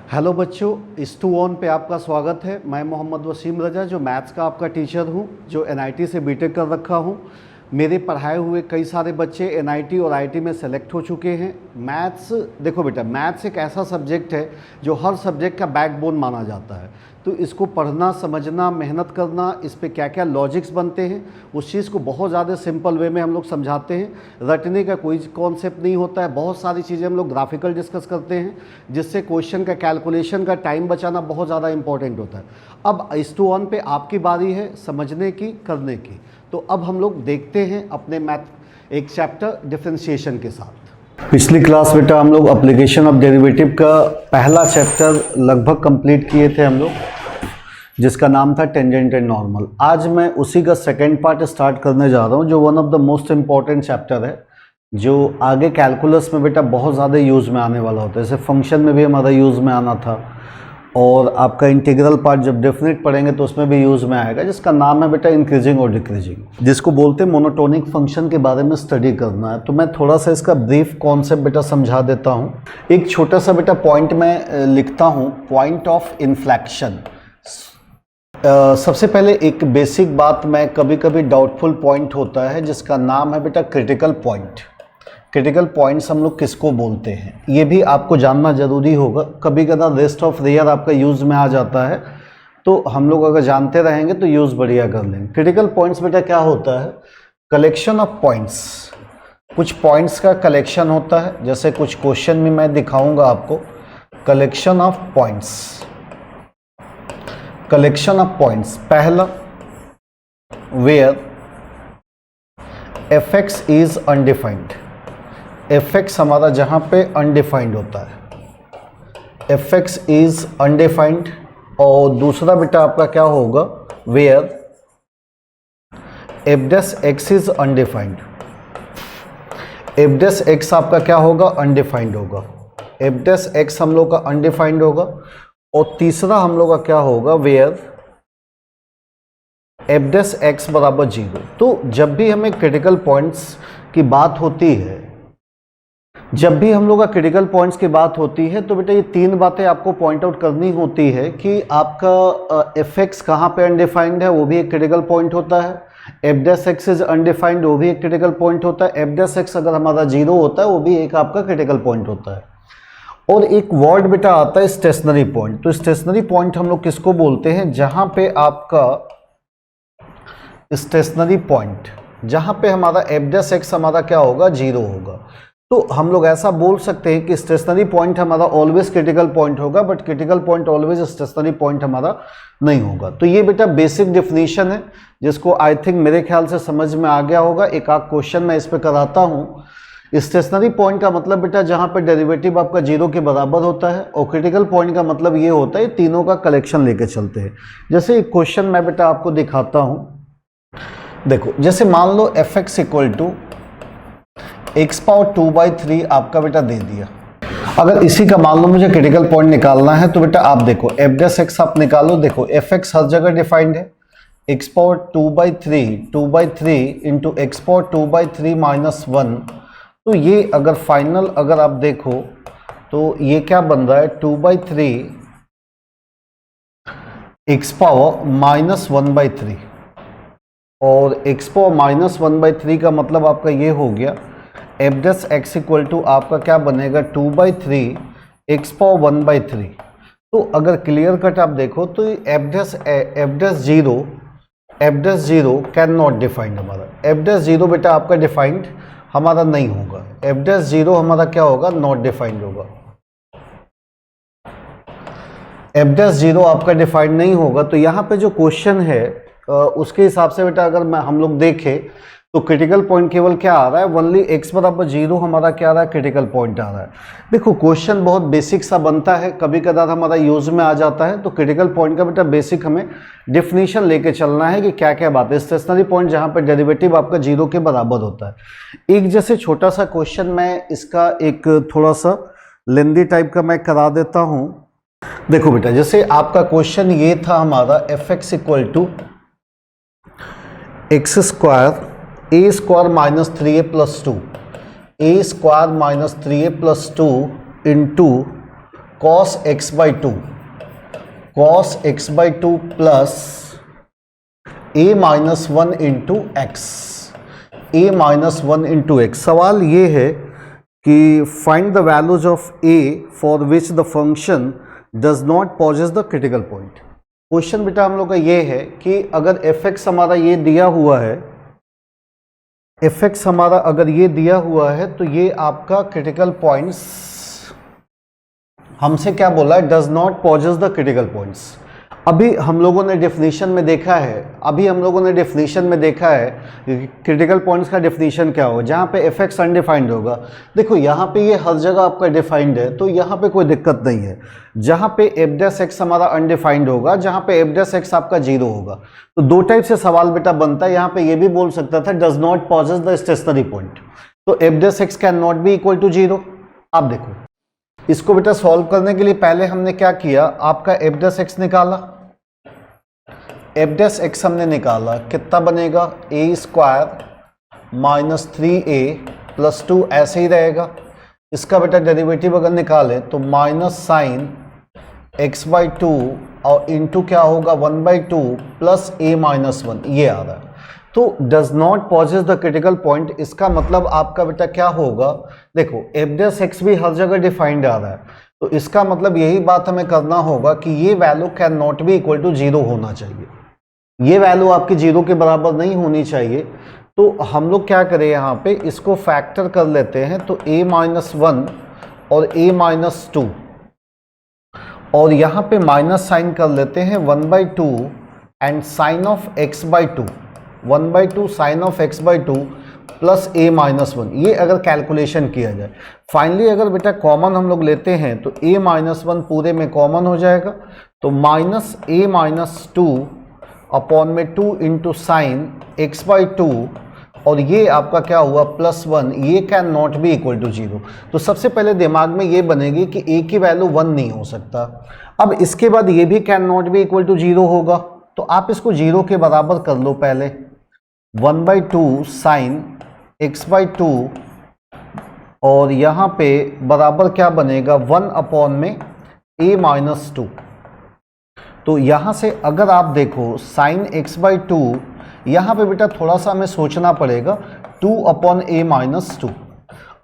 Hello बच्चों, इस to on पे आपका स्वागत है। मैं मोहम्मद वसीम रजा जो मैथ्स का आपका टीचर हूँ, जो एनआईटी से बीटेक कर रखा हूँ। मेरे पढ़ाए हुए कई सारे बच्चे एनआईटी और आईटी में सेलेक्ट हो चुके हैं। मैथ्स, देखो बेटा, मैथ्स एक ऐसा सब्जेक्ट है जो हर सब्जेक्ट का बैकबोन माना जाता है। तो इसको पढ़ना, समझना, मेहनत करना, इस पे क्या क्या लॉजिक्स बनते हैं, उस चीज़ को बहुत ज़्यादा सिंपल वे में हम लोग समझाते हैं। रटने का कोई कॉन्सेप्ट नहीं होता है। बहुत सारी चीज़ें हम लोग ग्राफिकल डिस्कस करते हैं, जिससे क्वेश्चन का कैलकुलेशन का टाइम बचाना बहुत ज़्यादा इंपॉर्टेंट होता है। अब इस टू ऑन पे आपकी बारी है समझने की, करने की। तो अब हम लोग देखते हैं अपने मैथ एक चैप्टर डिफरेंशिएशन के साथ। पिछली क्लास बेटा हम लोग एप्लीकेशन ऑफ डेरिवेटिव का पहला चैप्टर लगभग कंप्लीट किए थे हम लोग, जिसका नाम था टेंजेंट एंड नॉर्मल। आज मैं उसी का सेकेंड पार्ट स्टार्ट करने जा रहा हूँ, जो one of the most important chapter है, जो आगे कैलकुलस में बेटा बहुत ज़्यादा यूज़ में आने वाला होता है। जैसे फंक्शन में भी हमारा यूज़ में आना था, और आपका इंटीग्रल पार्ट जब डेफिनेट पढ़ेंगे तो उसमें भी यूज़ में आएगा, जिसका नाम है बेटा इंक्रीजिंग और डिक्रीजिंग, जिसको बोलते हैं मोनोटोनिक फंक्शन के बारे में स्टडी करना है। तो मैं थोड़ा सा इसका ब्रीफ कॉन्सेप्ट बेटा समझा देता हूँ। एक छोटा सा बेटा पॉइंट मैं लिखता हूँ, पॉइंट ऑफ इन्फ्लेक्शन। सबसे पहले एक बेसिक बात, मैं कभी कभी डाउटफुल पॉइंट होता है जिसका नाम है बेटा क्रिटिकल पॉइंट। क्रिटिकल पॉइंट्स हम लोग किसको बोलते हैं, ये भी आपको जानना जरूरी होगा। कभी कभी रेस्ट ऑफ रेयर आपका यूज़ में आ जाता है, तो हम लोग अगर जानते रहेंगे तो यूज़ बढ़िया कर लेंगे। क्रिटिकल पॉइंट्स बेटा क्या होता है? Collection of points. कुछ पॉइंट्स का कलेक्शन होता है, जैसे कुछ क्वेश्चन में मैं दिखाऊंगा आपको। Collection of points, collection of points. पहला, where f x is undefined. F x हमारा जहां पे अनडिफाइंड होता है, एफ एक्स इज अनडिफाइंड। और दूसरा बेटा आपका क्या होगा? Where F dash X is undefined. F dash X आपका क्या होगा? अनडिफाइंड होगा। एफ डैश एक्स हम लोग का अनडिफाइंड होगा। और तीसरा हम लोग का क्या होगा? वेयर एफ डैश एक्स बराबर 0। तो जब भी हमें क्रिटिकल पॉइंट्स की बात होती है, जब भी हम लोग का क्रिटिकल पॉइंट्स की बात होती है, तो बेटा ये तीन बातें आपको पॉइंट आउट करनी होती है कि आपका एफ एक्स कहाँ पे अनडिफाइंड है, वो भी एक क्रिटिकल पॉइंट होता है। F dash X is undefined, वो भी एक क्रिटिकल पॉइंट होता है। एफ डैश एक्स अगर हमारा 0 होता है, वो भी एक आपका क्रिटिकल पॉइंट होता है। और एक वर्ड बेटा आता है स्टेशनरी पॉइंट। तो स्टेशनरी पॉइंट हम लोग किसको बोलते हैं? जहां पे आपका स्टेशनरी पॉइंट, जहां पे हमारा एफ डैश एक्स हमारा क्या होगा? 0 होगा। तो हम लोग ऐसा बोल सकते हैं कि स्टेशनरी पॉइंट हमारा ऑलवेज क्रिटिकल पॉइंट होगा, but critical point always stationary point हमारा नहीं होगा। तो ये बेटा बेसिक डेफिनेशन है, जिसको आई थिंक मेरे ख्याल से समझ में आ गया होगा। एक आध क्वेश्चन मैं इस पे कराता हूँ। स्टेशनरी पॉइंट का मतलब बेटा जहां पे डेरिवेटिव आपका 0 के बराबर होता है, और क्रिटिकल पॉइंट का मतलब ये होता है तीनों का कलेक्शन लेके चलते हैं। जैसे एक क्वेश्चन मैं बेटा आपको दिखाता हूं। देखो, जैसे मान लो f x equal to x power 2/3 आपका बेटा दे दिया। अगर इसी का मान लो मुझे क्रिटिकल पॉइंट निकालना है, तो बेटा आप देखो एफ डैश एक्स आप निकालो। देखो एफ एक्स हर जगह डिफाइंड है। X power 2/3 into x power 2/3 minus 1। तो ये अगर फाइनल अगर आप देखो तो ये क्या बन रहा है? 2/3 एक्स पावर माइनस 1/3। और एक्स पावर माइनस 1/3 का मतलब आपका ये हो गया, F dash X equal to आपका क्या बनेगा? 2/3 एक्स पावर 1/3। तो अगर क्लियर कट आप देखो तो F dash zero can not defined. हमारा एफ डैश जीरो बेटा आपका डिफाइंड हमारा नहीं होगा। एफ डैश जीरो हमारा क्या होगा? नॉट डिफाइंड होगा। एफ डैश जीरो आपका डिफाइंड नहीं होगा। तो यहाँ पे जो क्वेश्चन है उसके हिसाब से बेटा अगर हम लोग देखें तो क्रिटिकल पॉइंट केवल क्या आ रहा है? ओनली एक्स बराबर 0 हमारा क्या आ रहा है? क्रिटिकल पॉइंट आ रहा है। देखो क्वेश्चन बहुत बेसिक सा बनता है, कभी कदार हमारा यूज में आ जाता है। तो क्रिटिकल पॉइंट का बेटा बेसिक हमें डिफिनीशन लेके चलना है कि क्या क्या बात है। स्टेशनरी पॉइंट जहां पे डेरिवेटिव आपका 0 के बराबर होता है। एक जैसे छोटा सा क्वेश्चन मैं इसका एक थोड़ा सा लेंदी टाइप का मैं करा देता हूं। देखो बेटा, जैसे आपका क्वेश्चन ये था हमारा, F x equal to X square A square minus 3a plus 2, A square minus 3a plus 2 into cos x by 2 cos x by 2 plus a minus 1 into X, a minus 1 into X. सवाल ये है कि find the values of a for which the function does not possess the critical point. Question बेटा हम लोग का ये है कि अगर fx हमारा ये दिया हुआ है, fx हमारा अगर ये दिया हुआ है तो ये आपका क्रिटिकल पॉइंट्स हमसे क्या बोला है, does not possess the critical points. अभी हम लोगों ने डेफिनेशन में देखा है क्रिटिकल पॉइंट्स का डेफिनेशन क्या होगा, जहाँ पे fx अनडिफाइंड होगा। देखो यहाँ पे ये हर जगह आपका डिफाइंड है तो यहाँ पे कोई दिक्कत नहीं है। जहाँ पे f' हमारा अनडिफाइंड होगा, जहाँ पे f' आपका 0 होगा। तो दो टाइप से सवाल बेटा बनता है। यहाँ पे ये भी बोल सकता था does not possess the stationary point, तो f' can not be equal to 0। आप देखो इसको बेटा सॉल्व करने के लिए पहले हमने क्या किया, आपका f' निकाला, f' हमने निकाला, कितना बनेगा a square minus 3a plus 2 ऐसे ही रहेगा। इसका बेटा डेरिवेटिव अगर निकालें तो माइनस साइन x बाई 2 और इंटू क्या होगा 1 बाई 2 प्लस a माइनस 1, ये आ रहा है। तो does not possess the critical point, इसका मतलब आपका बेटा क्या होगा, देखो f' भी हर जगह डिफाइंड आ रहा है, तो इसका मतलब यही बात हमें करना होगा कि ये value can not be equal to 0 होना चाहिए। ये वैल्यू आपकी 0 के बराबर नहीं होनी चाहिए। तो हम लोग क्या करें, यहाँ पे इसको फैक्टर कर लेते हैं, तो a माइनस 1 और a माइनस 2, और यहाँ पे माइनस साइन कर लेते हैं 1 by 2 and sine of x by 2, 1 by 2 sine of x by 2 plus a minus 1। ये अगर कैलकुलेशन किया जाए, फाइनली अगर बेटा कॉमन हम लोग लेते हैं तो a माइनस 1 पूरे में कॉमन हो जाएगा, तो माइनस a माइनस 2 अपॉन में 2 इंटू साइन x बाई 2, और ये आपका क्या हुआ प्लस 1, ये can not be equal to 0। तो सबसे पहले दिमाग में ये बनेगी कि a की वैल्यू 1 नहीं हो सकता। अब इसके बाद ये भी can not be equal to 0 होगा, तो आप इसको 0 के बराबर कर लो। पहले 1 बाई 2 साइन x बाई 2, और यहाँ पे बराबर क्या बनेगा 1 अपॉन में a माइनस 2। तो यहाँ से अगर आप देखो साइन x बाई 2, यहाँ पे बेटा थोड़ा सा हमें सोचना पड़ेगा 2 अपॉन a माइनस 2।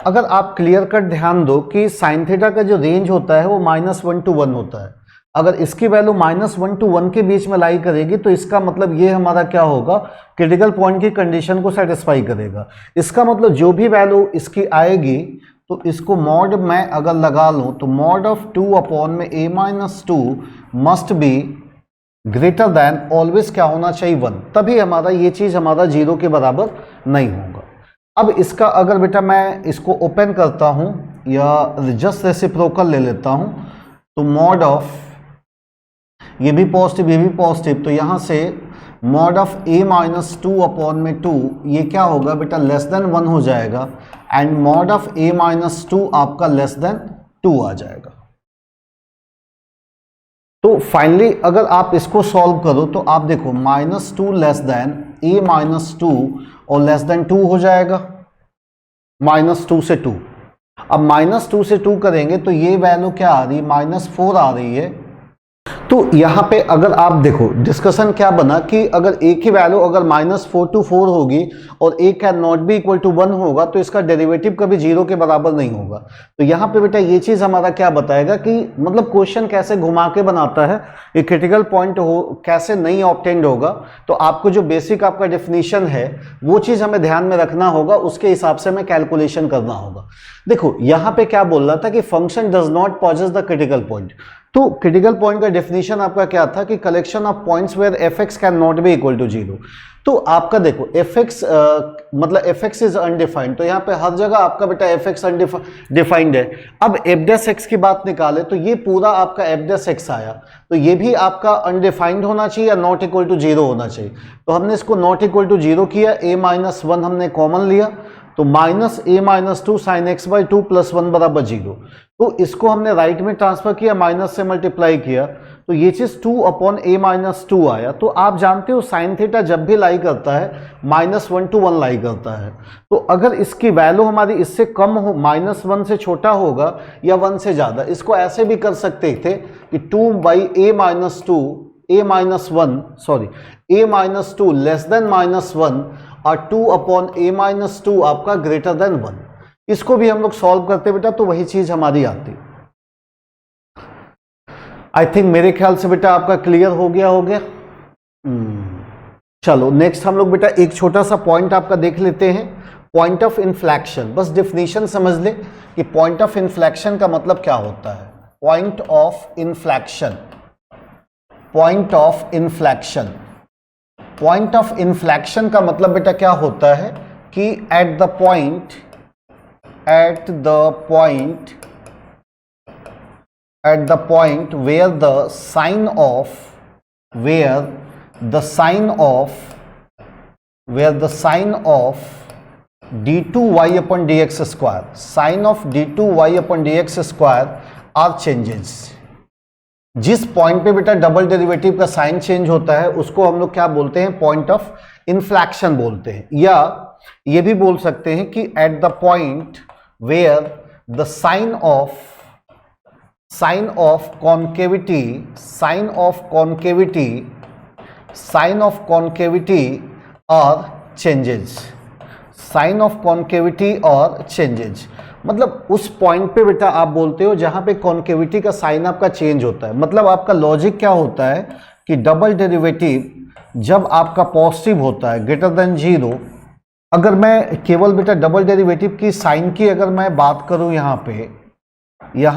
अगर आप क्लियर कट ध्यान दो कि साइन थीटा का जो रेंज होता है वो -1 to 1 होता है। अगर इसकी वैल्यू -1 to 1 के बीच में लाई करेगी तो इसका मतलब ये हमारा क्या होगा, क्रिटिकल पॉइंट की कंडीशन को सेटिस्फाई करेगा। इसका मतलब जो भी वैल्यू इसकी आएगी तो इसको मॉड मैं अगर लगा लूँ तो मॉड ऑफ 2 अपॉन में a minus 2 must be greater than, always क्या होना चाहिए 1, तभी हमारा ये चीज़ हमारा 0 के बराबर नहीं होगा। अब इसका अगर बेटा मैं इसको ओपन करता हूँ या जस्ट रेसिप्रोकल ले लेता हूँ, तो मॉड ऑफ ये भी पॉजिटिव, तो यहाँ से mod of a minus 2 upon में 2, ये क्या होगा बेटा लेस देन 1 हो जाएगा, and mod of a minus 2 आपका लेस देन 2 आ जाएगा। तो फाइनली अगर आप इसको सॉल्व करो तो आप देखो -2 लेस देन a माइनस 2 और लेस देन 2 हो जाएगा, -2 से 2। अब -2 से 2 करेंगे तो ये वैल्यू क्या आ रही है, -4 आ रही है। तो यहाँ पे अगर आप देखो डिस्कशन क्या बना कि अगर a की वैल्यू अगर -4 to 4 होगी और a can not be equal to 1 होगा तो इसका डेरिवेटिव कभी 0 के बराबर नहीं होगा। तो यहाँ पे बेटा ये चीज़ हमारा क्या बताएगा कि मतलब क्वेश्चन कैसे घुमा के बनाता है, ये क्रिटिकल पॉइंट हो कैसे नहीं ऑब्टेन्ड होगा। तो आपको जो बेसिक आपका डेफिनेशन है वो चीज़ हमें ध्यान में रखना होगा, उसके हिसाब से हमें कैलकुलेशन करना होगा। देखो यहाँ पे क्या बोल रहा था कि function does not possess the critical point. तो क्रिटिकल पॉइंट का डेफिनेशन आपका क्या था कि collection of points where fx can not be equal to 0। तो आपका देखो fx मतलब fx इज अनडिफाइंड, तो यहाँ पे हर जगह आपका बेटा fx अनडिफाइंड है। अब f' की बात निकाले तो ये पूरा आपका f' आया, तो ये भी आपका अनडिफाइंड होना चाहिए या नॉट इक्वल टू 0 होना चाहिए। तो हमने इसको नॉट इक्वल टू 0 किया, a माइनस 1 हमने कॉमन लिया, तो minus A minus two sine x by two plus one बराबर 0। तो इसको हमने राइट में ट्रांसफर किया, माइनस से मल्टीप्लाई किया, तो ये चीज 2 अपॉन ए माइनस टू आया। तो आप जानते हो साइन थीटा जब भी लाई करता है -1 to 1 लाई करता है। तो अगर इसकी वैल्यू हमारी इससे कम हो, -1 से छोटा होगा या 1 से ज्यादा, इसको ऐसे भी कर सकते थे कि 2 by A minus two A minus two less than -1 और 2 अपॉन ए माइनस टू आपका ग्रेटर देन 1। इसको भी हम लोग सॉल्व करते बेटा तो वही चीज हमारी आती। आई थिंक मेरे ख्याल से बेटा आपका क्लियर हो गया। चलो नेक्स्ट हम लोग बेटा एक छोटा सा पॉइंट आपका देख लेते हैं, पॉइंट ऑफ इन्फ्लेक्शन। बस डिफिनीशन समझ ले कि पॉइंट ऑफ इन्फ्लेक्शन का मतलब क्या होता है। Point of inflection, point of inflection, point of inflection का मतलब बेटा क्या होता है कि at the point where the sine of d2y upon dx square, sine of d2y upon dx square are changes। जिस पॉइंट पे बेटा डबल डेरिवेटिव का साइन चेंज होता है उसको हम लोग क्या बोलते हैं, पॉइंट ऑफ इन्फ्लेक्शन बोलते हैं। या ये भी बोल सकते हैं कि at the point where the sign of concavity और चेंजेज, मतलब उस पॉइंट पे बेटा आप बोलते हो जहां पे कॉन्केविटी का साइन आपका चेंज होता है। मतलब आपका लॉजिक क्या होता है कि डबल डेरिवेटिव जब आपका पॉजिटिव होता है ग्रेटर देन 0, अगर मैं केवल बेटा डबल डेरिवेटिव की साइन की अगर मैं बात करूं यहाँ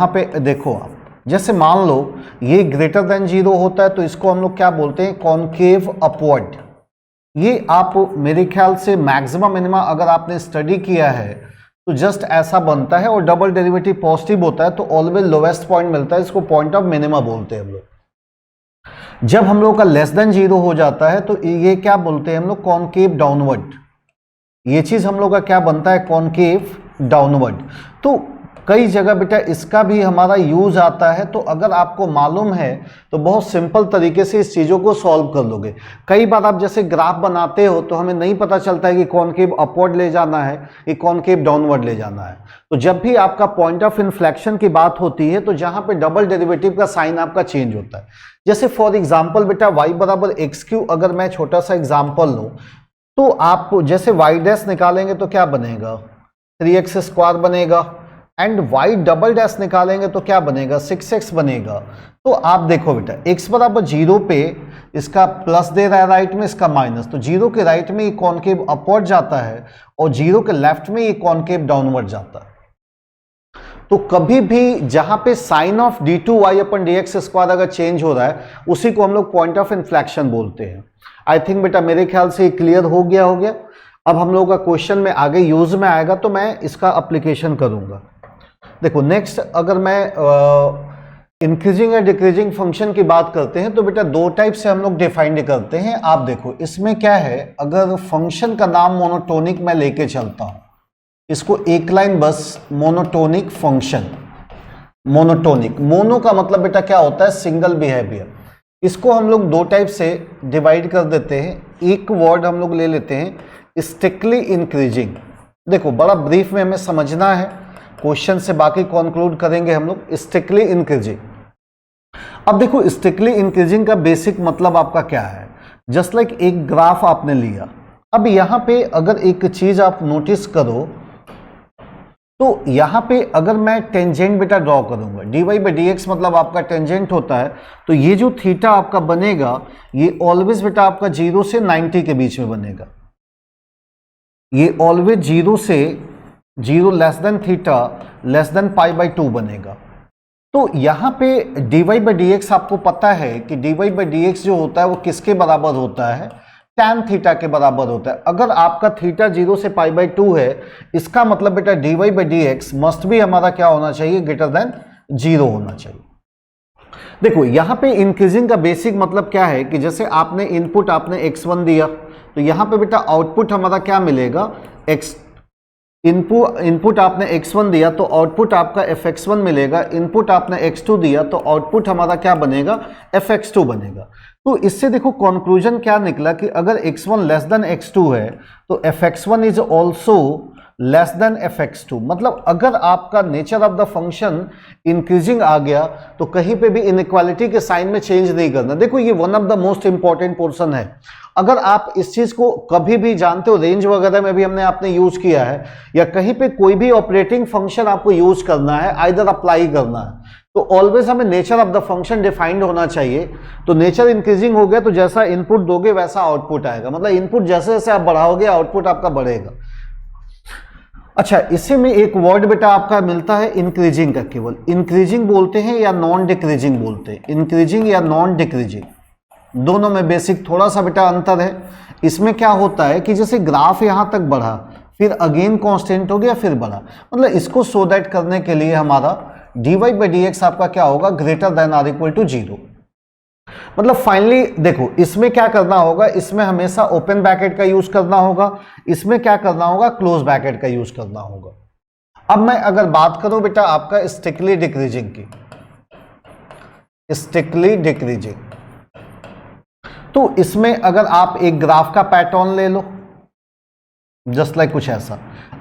पे देखो आप, जैसे मान लो ये ग्रेटर देन 0 होता है तो इसको हम लोग क्या बोलते हैं, कॉन्केव अपवर्ड। ये आप मेरे ख्याल से मैक्सिमम मिनिमा अगर आपने स्टडी किया है तो जस्ट ऐसा बनता है, और डबल डेरिवेटिव पॉजिटिव होता है तो ऑलवेज लोवेस्ट पॉइंट मिलता है, इसको पॉइंट ऑफ मिनिमा बोलते हैं हम लोग। जब हम लोग का लेस देन 0 हो जाता है तो ये क्या बोलते हैं हम लोग, कॉन्केव डाउनवर्ड। ये चीज हम लोग का क्या बनता है, कॉन्केव डाउनवर्ड। तो कई जगह बेटा इसका भी हमारा यूज आता है, तो अगर आपको मालूम है तो बहुत सिंपल तरीके से इस चीज़ों को सॉल्व कर लोगे। कई बार आप जैसे ग्राफ बनाते हो तो हमें नहीं पता चलता है कि कॉन्केव अपवर्ड ले जाना है कि कॉन्केव डाउनवर्ड ले जाना है। तो जब भी आपका पॉइंट ऑफ इन्फ्लेक्शन की बात होती है तो जहां पे डबल डेरिवेटिव का साइन आपका चेंज होता है, जैसे फॉर एग्जाम्पल बेटा y बराबर x3, अगर मैं छोटा सा एग्जाम्पल लूँ तो आप जैसे y डैश निकालेंगे तो क्या बनेगा, 3x स्क्वायर बनेगा, एंड y डबल डैश निकालेंगे तो क्या बनेगा, 6x बनेगा। तो आप देखो बेटा x बराबर 0 पे इसका प्लस दे रहा है राइट में, इसका माइनस, तो 0 के राइट में ये कॉन्केव अपवर्ड जाता है और 0 के लेफ्ट में ये कॉन्केव डाउनवर्ड जाता है। तो कभी भी जहां पे साइन ऑफ d2y अपन dx स्क्वायर अगर चेंज हो रहा है उसी को हम लोग पॉइंट ऑफ इन्फ्लेक्शन बोलते हैं। आई थिंक बेटा मेरे ख्याल से क्लियर हो गया। अब हम लोगों का क्वेश्चन में आगे यूज में आएगा तो मैं इसका अप्लीकेशन करूंगा। देखो नेक्स्ट अगर मैं इंक्रीजिंग या डिक्रीजिंग फंक्शन की बात करते हैं तो बेटा दो टाइप से हम लोग डिफाइन करते हैं। आप देखो इसमें क्या है, अगर फंक्शन का नाम मोनोटोनिक मैं लेके चलता हूं, इसको एक लाइन बस मोनोटोनिक फंक्शन, मोनोटोनिक, मोनो का मतलब बेटा क्या होता है, सिंगल बिहेवियर। इसको हम लोग दो टाइप से डिवाइड कर देते हैं। एक वर्ड हम लोग ले लेते हैं स्ट्रिक्टली इंक्रीजिंग। देखो बड़ा ब्रीफ में हमें समझना है, क्वेश्चन से बाकी कंक्लूड करेंगे हम लोग। स्ट्रिक्टली इंक्रीजिंग, अब देखो स्ट्रिक्टली इंक्रीजिंग का बेसिक मतलब आपका क्या है, जस्ट लाइक एक ग्राफ आपने लिया। अब यहां पे अगर एक चीज आप नोटिस करो तो यहां पे अगर मैं टेंजेंट बेटा ड्रॉ करूंगा, dy बाई डी एक्स मतलब आपका टेंजेंट होता है, तो ये जो थीटा आपका बनेगा ये ऑलवेज बेटा आपका 0 से 90 के बीच में बनेगा। ये ऑलवेज 0 से 0 less than theta less than pi by 2 बनेगा। तो यहां पे dy बाई डी एक्स आपको पता है कि dy बाई डी एक्स जो होता है वो किसके बराबर होता है, tan थीटा के बराबर होता है। अगर आपका थीटा 0 से पाई बाई 2 है, इसका मतलब बेटा dy by D x must भी हमारा क्या होना चाहिए, ग्रेटर देन 0 होना चाहिए। देखो यहां पे इंक्रीजिंग का बेसिक मतलब क्या है कि जैसे आपने इनपुट आपने x1 दिया तो यहां पे बेटा आउटपुट हमारा क्या मिलेगा, इनपुट आपने x1 दिया तो आउटपुट आपका fx1 मिलेगा, इनपुट आपने x2 दिया तो आउटपुट हमारा क्या बनेगा, fx2 बनेगा। तो इससे देखो कंक्लूजन क्या निकला कि अगर x1 लेस देन x2 है तो fx1 is also less than fx2। मतलब अगर आपका nature of the function increasing आ गया तो कहीं पे भी इनइक्वालिटी के साइन में चेंज नहीं करना। देखो ये one of the most important portion है। अगर आप इस चीज को कभी भी जानते हो, रेंज वगैरह में भी हमने आपने यूज किया है, या कहीं पे कोई भी ऑपरेटिंग फंक्शन आपको यूज करना है, आइदर अप्लाई करना है, तो ऑलवेज हमें nature of the function defined होना चाहिए। तो नेचर इंक्रीजिंग हो गया तो जैसा इनपुट दोगे वैसा आउटपुट आएगा, मतलब इनपुट जैसे जैसे आप बढ़ाओगे आउटपुट आपका बढ़ेगा। अच्छा, इसी में एक वर्ड बेटा आपका मिलता है इंक्रीजिंग का, केवल इंक्रीजिंग बोलते हैं या नॉन डिक्रीजिंग बोलते हैं, इंक्रीजिंग या नॉन डिक्रीजिंग, दोनों में बेसिक थोड़ा सा बेटा अंतर है। इसमें क्या होता है कि जैसे ग्राफ यहां तक बढ़ा फिर अगेन कांस्टेंट हो गया फिर बढ़ा, मतलब इसको सो दैट करने के लिए हमारा dy बाई डी एक्स आपका क्या होगा, greater than or equal to 0। मतलब फाइनली देखो इसमें क्या करना होगा, इसमें हमेशा ओपन ब्रैकेट का यूज करना होगा, इसमें क्या करना होगा, क्लोज ब्रैकेट का यूज करना होगा। अब मैं अगर बात करूं बेटा आपका स्ट्रिक्टली डिक्रीजिंग की, स्ट्रिक्टली डिक्रीजिंग, तो इसमें अगर आप एक ग्राफ का पैटर्न ले लो जस्ट लाइक कुछ ऐसा।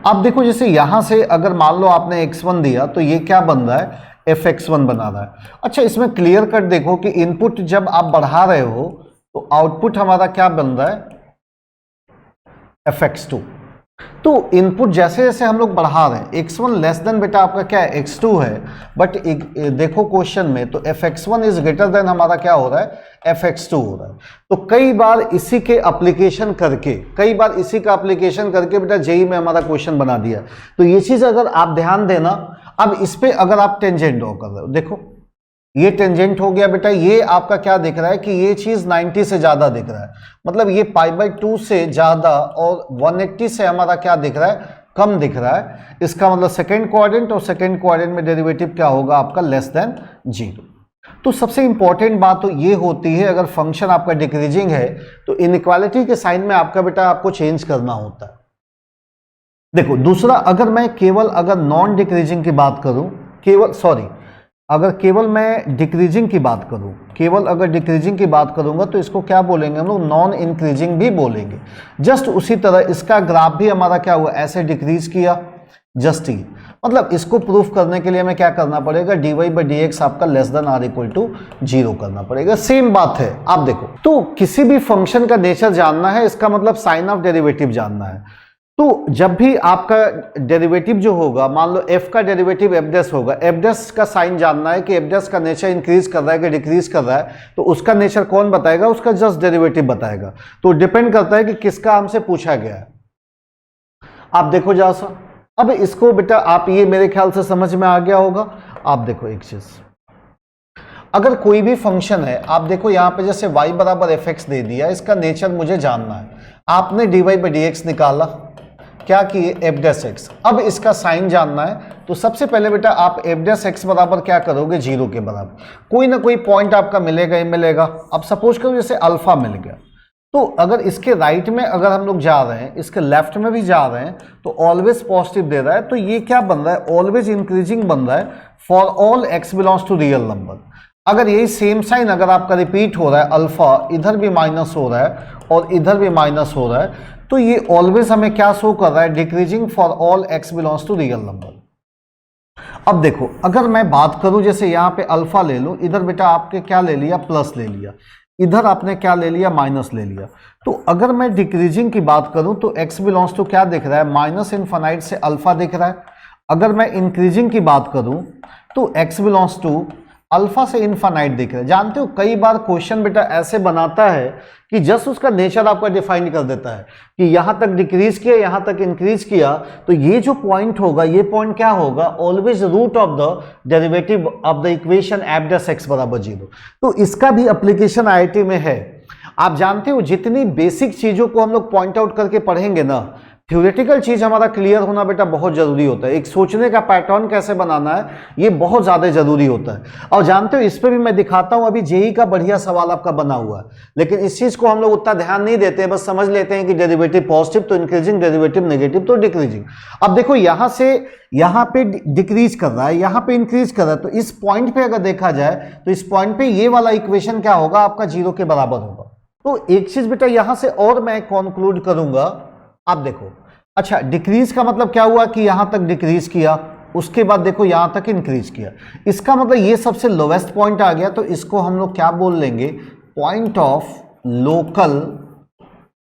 अब देखो जैसे यहां से अगर मान लो आपने x1 दिया तो ये क्या बन रहा है, fx1 बना रहा है। अच्छा, इसमें क्लियर कट देखो कि इनपुट जब आप बढ़ा रहे हो तो आउटपुट हमारा क्या बन रहा है, fx2। तो इनपुट जैसे जैसे हम लोग बढ़ा रहे हैं, x1 लेस देन बेटा आपका क्या है, x2 है, बट देखो क्वेश्चन में तो fx1 इज ग्रेटर देन हमारा क्या हो रहा है, fx2 हो रहा है। तो कई बार इसी के एप्लीकेशन करके, कई बार इसी का एप्लीकेशन करके बेटा जेई में हमारा क्वेश्चन बना दिया। तो ये चीज अगर आप ध्यान देना। अब इस पे अगर आप टेंजेंट ड्रॉ कर रहे हो, देखो ये टेंजेंट हो गया बेटा, ये आपका क्या दिख रहा है कि ये चीज 90 से ज्यादा दिख रहा है, मतलब ये π/2 से ज्यादा और 180 से हमारा क्या दिख रहा है, कम दिख रहा है। इसका मतलब सेकेंड क्वाड्रेंट, और सेकेंड क्वाड्रेंट में डेरिवेटिव क्या होगा आपका, लेस देन 0। तो सबसे इंपॉर्टेंट बात तो ये होती है, अगर फंक्शन आपका डिक्रीजिंग है तो इनइक्वालिटी के साइन में आपका बेटा आपको चेंज करना होता है। देखो दूसरा, अगर मैं केवल अगर नॉन डिक्रीजिंग की बात करूं, केवल मैं डिक्रीजिंग की बात करूं, केवल अगर डिक्रीजिंग की बात करूंगा तो इसको क्या बोलेंगे हम लोग, नॉन इंक्रीजिंग भी बोलेंगे। जस्ट उसी तरह इसका ग्राफ भी हमारा क्या हुआ, ऐसे डिक्रीज किया, जस्ट ही मतलब इसको प्रूफ करने के लिए हमें क्या करना पड़ेगा, dy बाई डी एक्स आपका less than or equal to 0 करना पड़ेगा। सेम बात है। आप देखो, तो किसी भी फंक्शन का नेचर जानना है, इसका मतलब साइन ऑफ डेरिवेटिव जानना है। तो जब भी आपका डेरिवेटिव जो होगा, मान लो f का डेरिवेटिव f डैश होगा, f डैश का साइन जानना है कि f डैश का नेचर इंक्रीज कर रहा है कि डिक्रीज कर रहा है, तो उसका नेचर कौन बताएगा, उसका जस्ट डेरिवेटिव बताएगा। तो डिपेंड करता है कि किसका हमसे पूछा गया है। आप देखो जरा सा, अब इसको बेटा आप ये मेरे ख्याल से समझ में आ गया होगा। आप देखो एक चीज, अगर कोई भी फंक्शन है, आप देखो यहां पे जैसे y बराबर fx दे दिया, इसका नेचर मुझे जानना है। आपने dy बाई डी एक्स निकाला, क्या किए, f डैश x। अब इसका साइन जानना है, तो सबसे पहले बेटा आप f डैश x बराबर क्या करोगे, 0 के बराबर। कोई ना कोई पॉइंट आपका मिलेगा ही मिलेगा। अब सपोज करो जैसे अल्फा मिल गया, तो अगर इसके राइट में अगर हम लोग जा रहे हैं, इसके लेफ्ट में भी जा रहे हैं, तो ऑलवेज पॉजिटिव दे रहा है, तो ये क्या बन रहा है, ऑलवेज इंक्रीजिंग बन रहा है for all x belongs to real number. अगर यही सेम साइन अगर आपका रिपीट हो रहा है, अल्फा इधर भी माइनस हो रहा है और इधर भी माइनस हो रहा है, तो ये ऑलवेज हमें क्या शो कर रहा है, decreasing for all x belongs to real number. अब देखो, अगर मैं बात करूं जैसे यहाँ पे अल्फा ले लो, इधर बेटा आपके क्या ले लिया, प्लस ले लिया, इधर आपने क्या ले लिया, माइनस ले लिया। तो अगर मैं डिक्रीजिंग की बात करूं तो x बिलोंग्स टू क्या दिख रहा है, माइनस इनफाइनाइट से अल्फा दिख रहा है। अगर मैं इंक्रीजिंग की बात करूं तो x बिलोंग्स टू अल्फा से इनफाइनाइट दिख रहा है। जानते हो कई बार क्वेश्चन बेटा ऐसे बनाता है कि जस्ट उसका नेचर आपका डिफाइन कर देता है कि यहां तक डिक्रीज किया, यहां तक इंक्रीज किया, तो ये जो पॉइंट होगा, ये पॉइंट क्या होगा, always root of the derivative of the equation f dash x बराबर 0। तो इसका भी एप्लीकेशन आईआईटी में है। आप जानते हो जितनी बेसिक चीजों को हम लोग पॉइंट आउट करके पढ़ेंगे ना, थ्योरेटिकल चीज हमारा क्लियर होना बेटा बहुत जरूरी होता है। एक सोचने का पैटर्न कैसे बनाना है ये बहुत ज्यादा जरूरी होता है। और जानते हो इस पे भी मैं दिखाता हूं, अभी जेई का बढ़िया सवाल आपका बना हुआ है, लेकिन इस चीज को हम लोग उतना ध्यान नहीं देते हैं, बस समझ लेते हैं कि डेरिवेटिव पॉजिटिव तो इंक्रीजिंग, डेरिवेटिव नेगेटिव तो डिक्रीजिंग। अब देखो यहां से यहां पे डिक्रीज कर रहा है, यहां पे इंक्रीज कर रहा है, तो इस पॉइंट पे अगर देखा जाए तो इस पॉइंट पे ये वाला इक्वेशन क्या होगा आपका 0 के बराबर होगा। तो एक चीज बेटा यहां से और मैं कंक्लूड करूंगा, आप देखो अच्छा डिक्रीज का मतलब क्या हुआ कि यहां तक डिक्रीज किया, उसके बाद देखो यहां तक इंक्रीज किया, इसका मतलब ये सबसे लोवेस्ट पॉइंट आ गया, तो इसको हम लोग क्या बोल लेंगे, पॉइंट ऑफ लोकल,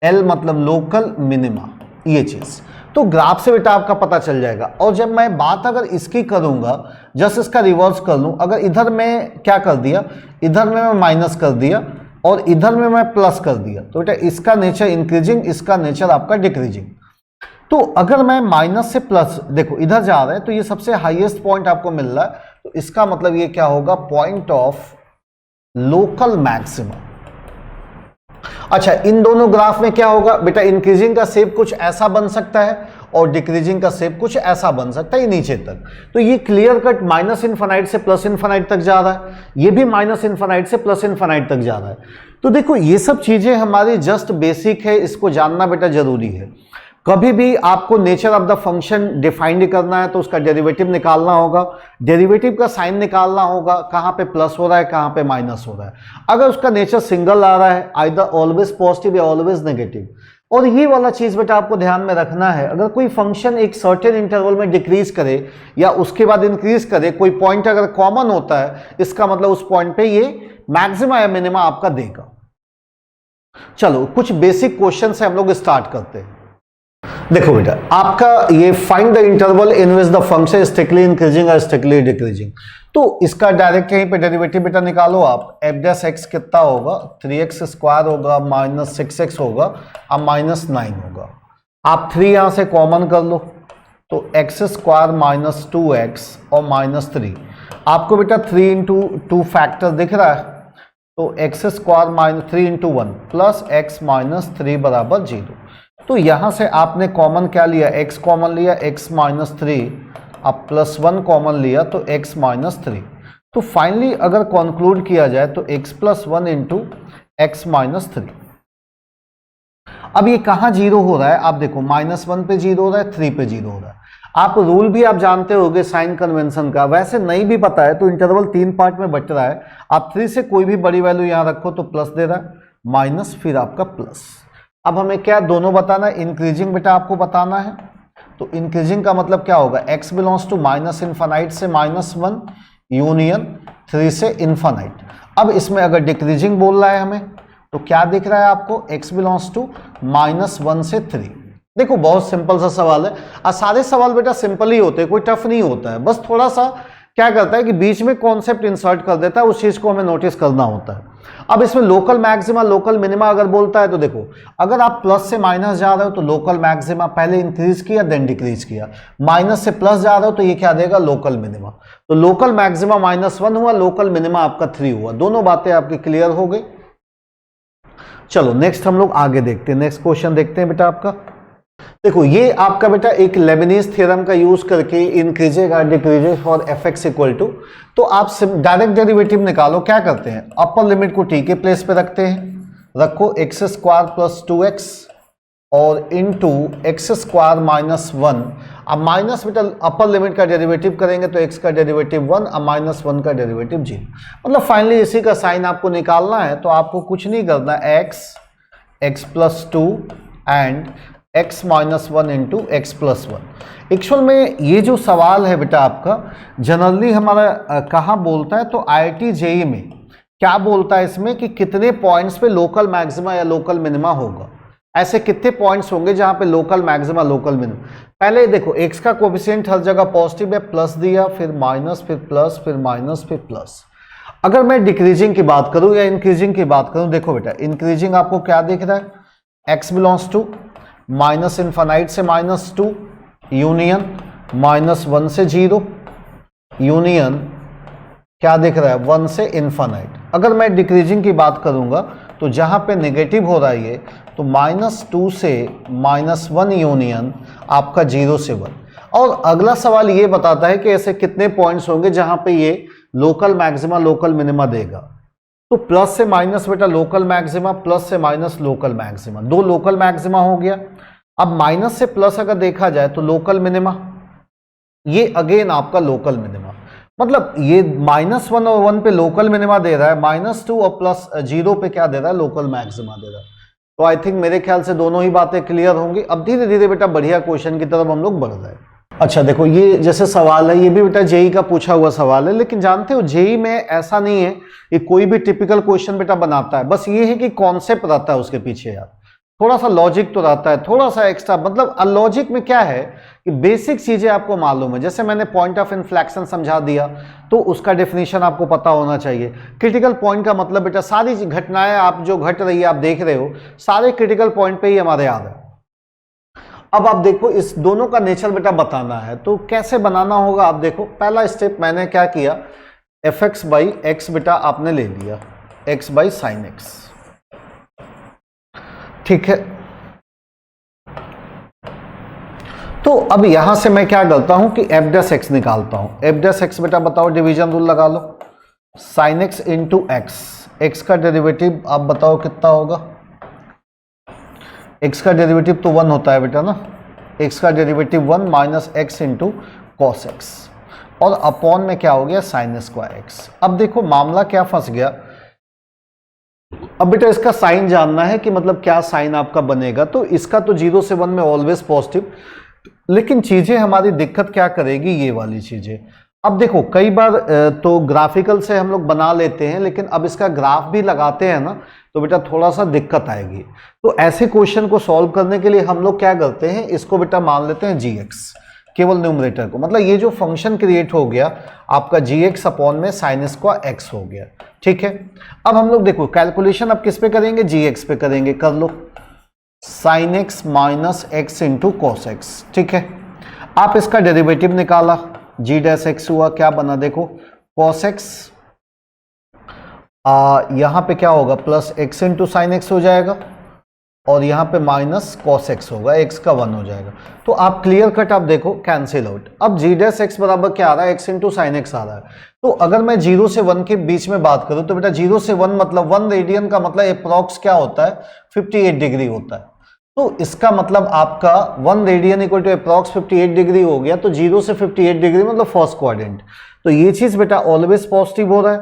एल मतलब लोकल मिनिमा, ये चीज। तो ग्राफ से बेटा आपका पता चल जाएगा। और जब मैं बात अगर इसकी करूंगा, जस्ट इसका रिवर्स कर लूं, अगर इधर में क्या कर दिया, इधर में मैं माइनस कर दिया और इधर में मैं प्लस कर दिया, तो बेटा इसका नेचर इंक्रीजिंग, इसका नेचर आपका डिक्रीजिंग। तो अगर मैं माइनस से प्लस देखो इधर जा रहा है तो ये सबसे हाईएस्ट पॉइंट आपको मिल रहा है, तो इसका मतलब ये क्या होगा, पॉइंट ऑफ लोकल मैक्सिमम। अच्छा इन दोनों ग्राफ में क्या होगा बेटा, इंक्रीजिंग का शेप कुछ ऐसा बन सकता है और डिक्रीजिंग का शेप कुछ ऐसा बन सकता है नीचे तक। तो ये क्लियर कट माइनस इनफाइनाइट से प्लस इनफाइनाइट तक जा रहा है, ये भी माइनस इनफाइनाइट से प्लस इनफाइनाइट तक जा रहा है। तो देखो ये सब चीजें हमारी जस्ट बेसिक है, इसको जानना बेटा जरूरी है। कभी भी आपको nature of the function defined करना है तो उसका डेरिवेटिव निकालना होगा, डेरिवेटिव का साइन निकालना होगा, कहाँ पे प्लस हो रहा है कहाँ पे माइनस हो रहा है। अगर उसका नेचर सिंगल आ रहा है, आइदर ऑलवेज पॉजिटिव या ऑलवेज नेगेटिव। और ये वाला चीज बेटा आपको ध्यान में रखना है, अगर कोई फंक्शन एक सर्टेन इंटरवल में डिक्रीज करे या उसके बाद इंक्रीज करे, कोई पॉइंट अगर कॉमन होता है, इसका मतलब उस पॉइंट पे ये मैक्सिमा या मिनिमा आपका देगा। चलो कुछ बेसिक क्वेश्चन से हम लोग स्टार्ट करते हैं। देखो बेटा आपका ये find the interval in which the function strictly increasing और स्ट्रिक्टली डिक्रीजिंग, तो इसका डायरेक्ट यहीं पे डेरिवेटिव बेटा निकालो आप। एफ डैश एक्स कितना होगा, 3x स्क्वायर होगा माइनस 6x होगा और माइनस 9 होगा। आप 3 यहां से कॉमन कर लो, तो एक्स स्क्वायर माइनस 2x और माइनस 3, आपको बेटा 3 इंटू 2 फैक्टर दिख रहा है, तो x square minus 3 into 1 plus x minus 3 बराबर 0। तो यहां से आपने कॉमन क्या लिया, x कॉमन लिया, x माइनस 3, अब प्लस 1 कॉमन लिया तो x माइनस 3। तो फाइनली अगर कंक्लूड किया जाए तो x plus 1 into x minus 3। अब ये कहां जीरो हो रहा है, आप देखो माइनस 1 पे जीरो हो रहा है, 3 पे जीरो हो रहा है। आप रूल भी आप जानते होंगे साइन कन्वेंशन का, वैसे नहीं भी पता है तो इंटरवल 3 पार्ट में बट रहा है। आप 3 से कोई भी बड़ी वैल्यू यहां रखो तो प्लस दे रहा है, माइनस फिर आपका प्लस। अब हमें क्या दोनों बताना है, इंक्रीजिंग बेटा आपको बताना है। तो इंक्रीजिंग का मतलब क्या होगा, x belongs to minus infinite से माइनस 1 यूनियन 3 से इनफाइनाइट। अब इसमें अगर डिक्रीजिंग बोल रहा है हमें तो क्या दिख रहा है आपको, x बिलोंग्स टू माइनस 1 से 3। देखो बहुत सिंपल सा सवाल है, और सारे सवाल बेटा सिंपल ही होते हैं, कोई टफ नहीं होता है, बस थोड़ा सा क्या करता है कि बीच में कॉन्सेप्ट इंसर्ट कर देता है, उस चीज को हमें नोटिस करना होता है। अब इसमें लोकल मैक्सिमा लोकल मिनिमा अगर बोलता है तो देखो अगर आप प्लस से माइनस जा रहे हो तो लोकल मैक्सिमा पहले इंक्रीज किया देन डिक्रीज किया, माइनस से प्लस जा रहे हो तो ये क्या देगा, लोकल मिनिमा। तो लोकल मैक्सिमा -1 हुआ, लोकल मिनिमा आपका 3 हुआ। दोनों बातें आपकी क्लियर हो गई। चलो नेक्स्ट हम लोग आगे देखते हैं, नेक्स्ट क्वेश्चन देखते हैं बेटा आपका। देखो ये आपका बेटा एक लेबनीज थ्योरम का यूज करके इंक्रीजेज और decreases for F x equal to, तो आप डायरेक्ट डेरिवेटिव निकालो। क्या करते हैं, अपर लिमिट को टी के प्लेस पे रखते हैं, रखो एक्स स्क्वायर प्लस 2x और इंटू एक्स स्क्वायर माइनस 1। अब माइनस बेटा अपर लिमिट का डेरिवेटिव करेंगे तो x का डेरिवेटिव 1 और माइनस 1 का डेरिवेटिव 0। मतलब फाइनली इसी का साइन आपको निकालना है, तो आपको कुछ नहीं करना, x plus 2 and x minus 1 into x plus 1। Actual में ये जो सवाल है बेटा आपका जनरली हमारा कहाँ बोलता है, तो IIT JEE में क्या बोलता है इसमें कि कितने पॉइंट्स पे लोकल मैक्सिमा या लोकल मिनिमा होगा, ऐसे कितने पॉइंट्स होंगे जहां पे लोकल मैक्सिमा लोकल मिनिमा। पहले देखो x का कोएफिशिएंट हर जगह पॉजिटिव है, प्लस दिया, फिर माइनस, फिर प्लस, फिर माइनस, फिर प्लस। अगर मैं डिक्रीजिंग की बात करूं या इंक्रीजिंग की बात करूं, देखो बेटा इंक्रीजिंग आपको क्या दिख रहा है, x belongs to minus infinite से माइनस 2 यूनियन माइनस 1 से 0 यूनियन क्या दिख रहा है, 1 से इनफाइनाइट। अगर मैं डिक्रीजिंग की बात करूंगा तो जहाँ पे नेगेटिव हो रहा है ये, तो -2 से -1 यूनियन आपका 0 से 1। और अगला सवाल ये बताता है कि ऐसे कितने पॉइंट्स होंगे जहाँ पे ये लोकल मैक्सिमा लोकल मिनिमा देगा। तो प्लस से माइनस बेटा लोकल मैक्सिमा, प्लस से माइनस लोकल मैक्सिमा, दो लोकल मैक्सिमा हो गया। अब माइनस से प्लस अगर देखा जाए तो लोकल मिनिमा, ये अगेन आपका लोकल मिनिमा, मतलब ये -1 और 1 पे लोकल मिनिमा दे रहा है, -2 और +0 पे क्या दे रहा है, लोकल मैक्सिमा दे रहा है। तो आई थिंक मेरे ख्याल से दोनों ही बातें क्लियर होंगी। अब धीरे धीरे बेटा बढ़िया क्वेश्चन की तरफ हम लोग बढ़ रहे हैं। अच्छा देखो, ये जैसे सवाल है, ये भी बेटा जेई का पूछा हुआ सवाल है, लेकिन जानते हो जेई में ऐसा नहीं है कि कोई भी टिपिकल क्वेश्चन बेटा बनाता है, बस ये है कि कॉन्सेप्ट रहता है उसके पीछे यार, थोड़ा सा लॉजिक तो रहता है, थोड़ा सा एक्स्ट्रा, मतलब लॉजिक में क्या है कि बेसिक चीजें आपको मालूम है। जैसे मैंने पॉइंट ऑफ इन्फ्लेक्शन समझा दिया, तो उसका डेफिनेशन आपको पता होना चाहिए। क्रिटिकल पॉइंट का मतलब बेटा सारी घटनाएं आप जो घट रही है आप देख रहे हो, सारे क्रिटिकल पॉइंट पे ही हमारे याद है। अब आप देखो, इस दोनों का नेचर बेटा बताना है, तो कैसे बनाना होगा आप देखो। पहला स्टेप मैंने क्या किया, fx/x बेटा आपने ले लिया, x/sin x, ठीक है। तो अब यहां से मैं क्या करता हूं कि f' निकालता हूं। f' बेटा बताओ, डिवीजन रूल लगा लो, sin x इंटू x का डेरिवेटिव आप बताओ कितना होगा। x का डेरिवेटिव तो 1 होता है बेटा ना, x का derivative 1 minus x into cos x, और अपॉन में क्या हो गया, साइन स्क्वायर x। अब देखो मामला क्या फंस गया, अब बेटा इसका साइन जानना है कि मतलब क्या साइन आपका बनेगा। तो इसका तो 0 से 1 में ऑलवेज पॉजिटिव, लेकिन चीजें हमारी दिक्कत क्या करेगी, ये वाली चीजें। अब देखो कई बार तो ग्राफिकल से हम लोग बना लेते हैं, लेकिन अब इसका ग्राफ भी लगाते हैं ना, तो बेटा थोड़ा सा दिक्कत आएगी। तो ऐसे क्वेश्चन को सॉल्व करने के लिए हम लोग क्या करते हैं, इसको बेटा मान लेते हैं gx, केवल न्यूमरेटर को, मतलब ये जो फंक्शन क्रिएट हो गया आपका gx अपॉन में साइन स्क्वायर x हो गया, ठीक है। अब हम लोग देखो कैलकुलेशन अब किस पे करेंगे, gx पे करेंगे, कर लो sine x minus x into cos x, ठीक है। आप इसका डेरिवेटिव निकाला, g' हुआ, क्या बना देखो, cos x, यहां पे क्या होगा, plus x into sine x हो जाएगा, और यहां पे माइनस कॉस एक्स होगा, x का 1 हो जाएगा। तो आप क्लियर कट आप देखो कैंसिल आउट। अब g' बराबर क्या आ रहा है, x इंटू साइन एक्स आ रहा है। तो अगर मैं 0 से 1 के बीच में बात करूं, तो बेटा 0 से 1 मतलब 1 रेडियन का मतलब अप्रॉक्स क्या होता है, 58 डिग्री होता है। तो इसका मतलब आपका 1 radian equal to approx 58 degree हो गया। तो 0 से 58 डिग्री मतलब फर्स्ट क्वाड्रेंट। तो ये चीज बेटा ऑलवेज पॉजिटिव हो रहा है,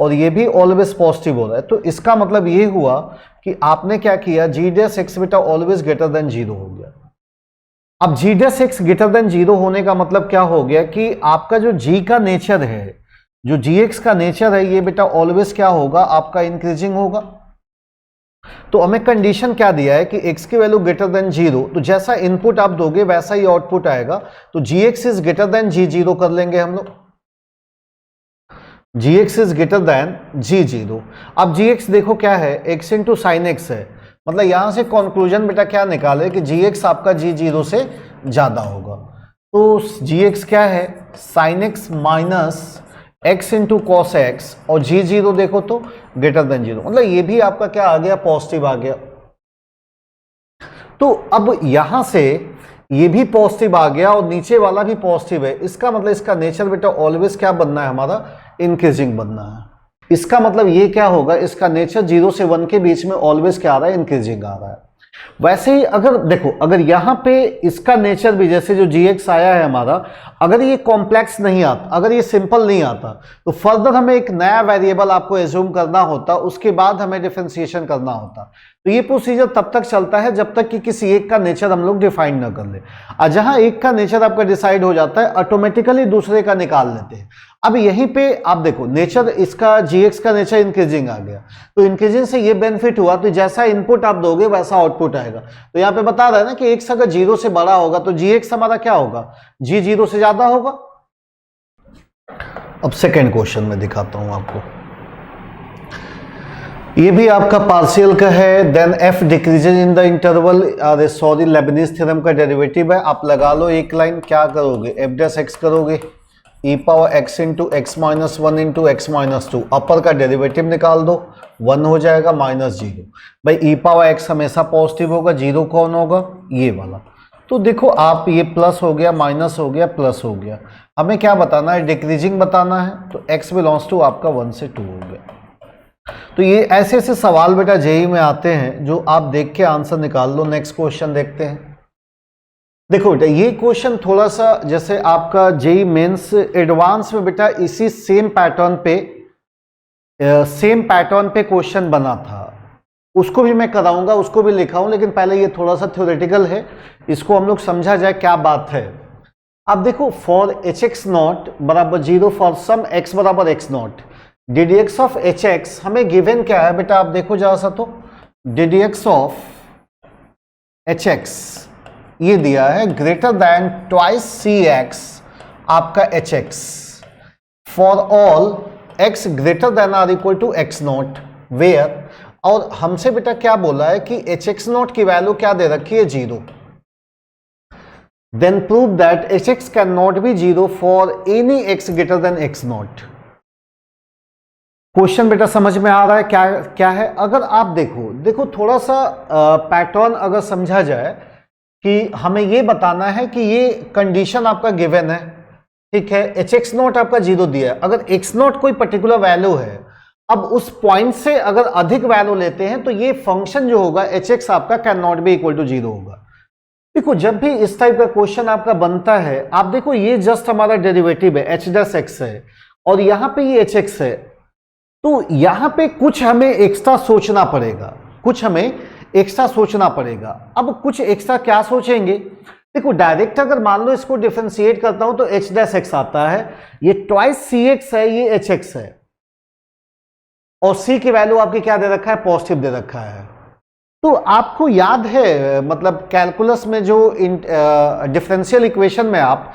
और ये भी ऑलवेज पॉजिटिव हो रहा है। तो इसका मतलब ये हुआ कि आपने क्या किया, g' बेटा ऑलवेज ग्रेटर देन 0 हो गया। अब g' ग्रेटर देन 0 होने का मतलब क्या हो गया कि आपका जो g का नेचर है, जो gx का नेचर है, ये बेटा ऑलवेज क्या होगा, आपका इंक्रीजिंग होगा। तो हमें कंडीशन क्या दिया है कि x की वैल्यू ग्रेटर देन 0, तो जैसा इनपुट आप दोगे वैसा ही आउटपुट आएगा। तो gx is greater then g0 कर लेंगे हम लोग, gx is greater then g0। अब gx देखो क्या है, x इंटू साइन एक्स है, मतलब यहां से कंक्लूजन बेटा क्या निकाले कि gx आपका g0 से ज्यादा होगा। तो gx क्या है, sine x minus x into cos x, और g0 देखो तो ग्रेटर देन 0, मतलब ये भी आपका क्या आ गया, पॉजिटिव आ गया। तो अब यहां से ये भी पॉजिटिव आ गया और नीचे वाला भी पॉजिटिव है। इसका मतलब इसका नेचर बेटा ऑलवेज क्या बनना है, हमारा इंक्रीजिंग बनना है। इसका मतलब ये क्या होगा, इसका नेचर 0 से 1 के बीच में ऑलवेज क्या आ रहा है, इंक्रीजिंग आ रहा है। वैसे ही अगर देखो, अगर यहां पे इसका नेचर भी जैसे जो gx आया है हमारा, अगर ये कॉम्प्लेक्स नहीं आता, अगर ये सिंपल नहीं आता, तो फर्दर हमें एक नया वेरिएबल आपको एज्यूम करना होता, उसके बाद हमें डिफरेंशिएशन करना होता। तो ये प्रोसीजर तब तक चलता है जब तक कि किसी एक का नेचर हम लोग डिफाइन ना कर ले। और जहां एक का नेचर आपका डिसाइड हो जाता है, ऑटोमेटिकली दूसरे का निकाल लेते हैं। अब यहीं पे आप देखो नेचर इसका gx का नेचर इंक्रीजिंग आ गया, तो इंक्रीजिंग से ये बेनिफिट हुआ, तो जैसा इनपुट आप दोगे वैसा आउटपुट आएगा। तो यहाँ पे बता रहा है ना कि x अगर 0 से बड़ा होगा तो gx हमारा क्या होगा, g0 से ज्यादा होगा। अब सेकेंड क्वेश्चन में दिखाता हूं आपको, ये भी आपका पार्शियल का है। Then f decreases in the interval, अरे सॉरी लेबनीज थ्योरम का डेरिवेटिव है, आप लगा लो एक लाइन। क्या करोगे, f' करोगे e power x into x minus 1 into x minus 2, अपर का डेरिवेटिव निकाल दो, 1 हो जाएगा माइनस 0। भाई ई पावर एक्स हमेशा पॉजिटिव होगा, 0 कौन होगा, ये वाला। तो देखो आप ये प्लस हो गया, माइनस हो गया, प्लस हो गया, हमें क्या बताना है, डिक्रीजिंग बताना है, तो x बिलोंग्स टू आपका 1 से 2 हो गया। तो ये ऐसे ऐसे सवाल बेटा जेई में आते हैं जो आप देख के आंसर निकाल लो। नेक्स्ट क्वेश्चन देखते हैं। देखो बेटा ये क्वेश्चन थोड़ा सा जैसे आपका जेई मेंस एडवांस में बेटा इसी सेम पैटर्न पे क्वेश्चन बना था, उसको भी मैं कराऊंगा, उसको भी लिखा हूं, लेकिन पहले ये थोड़ा सा थ्योरेटिकल है, इसको हम लोग समझा जाए क्या बात है। अब देखो फॉर एच एक्स नॉट बराबर 0 फॉर सम x बराबर x not, d D x of H x हमें गिवन क्या है बेटा, आप देखो जरा सा, तो d D x of H x ये दिया है greater than twice c x आपका h x for all x greater than or equal to x not where, और हमसे बेटा क्या बोला है कि एच एक्स नॉट की वैल्यू क्या दे रखी है, 0। Then prove that H X can not be 0 for any x greater than X not. Question बेटा समझ में आ रहा है क्या क्या है? अगर आप देखो थोड़ा सा पैटर्न अगर समझा जाए कि हमें ये बताना है कि ये कंडीशन आपका गिवन है, ठीक है, एच एक्स नॉट आपका 0 दिया है, अगर एक्स नॉट कोई पर्टिकुलर वैल्यू है, अब उस पॉइंट से अगर अधिक वैल्यू लेते हैं तो ये फंक्शन जो होगा एच एक्स आपका can not be equal to 0 होगा। देखो जब भी इस टाइप का क्वेश्चन आपका बनता है, आप देखो ये जस्ट हमारा डेरिवेटिव है, एच डैश एक्स है, और यहां पे ये एच एक्स है, तो यहां पे कुछ हमें एक्स्ट्रा सोचना पड़ेगा, अब कुछ एक्स्ट्रा क्या सोचेंगे? देखो डायरेक्ट अगर मान लो इसको डिफरेंशिएट करता हूं तो एच डैश एक्स आता है, ये ट्वाइस सी एक्स है, ये एच एक्स है, और सी की वैल्यू आपकी क्या दे रखा है, पॉजिटिव दे रखा है। तो आपको याद है मतलब कैलकुलस में जो डिफरेंशियल इक्वेशन में आप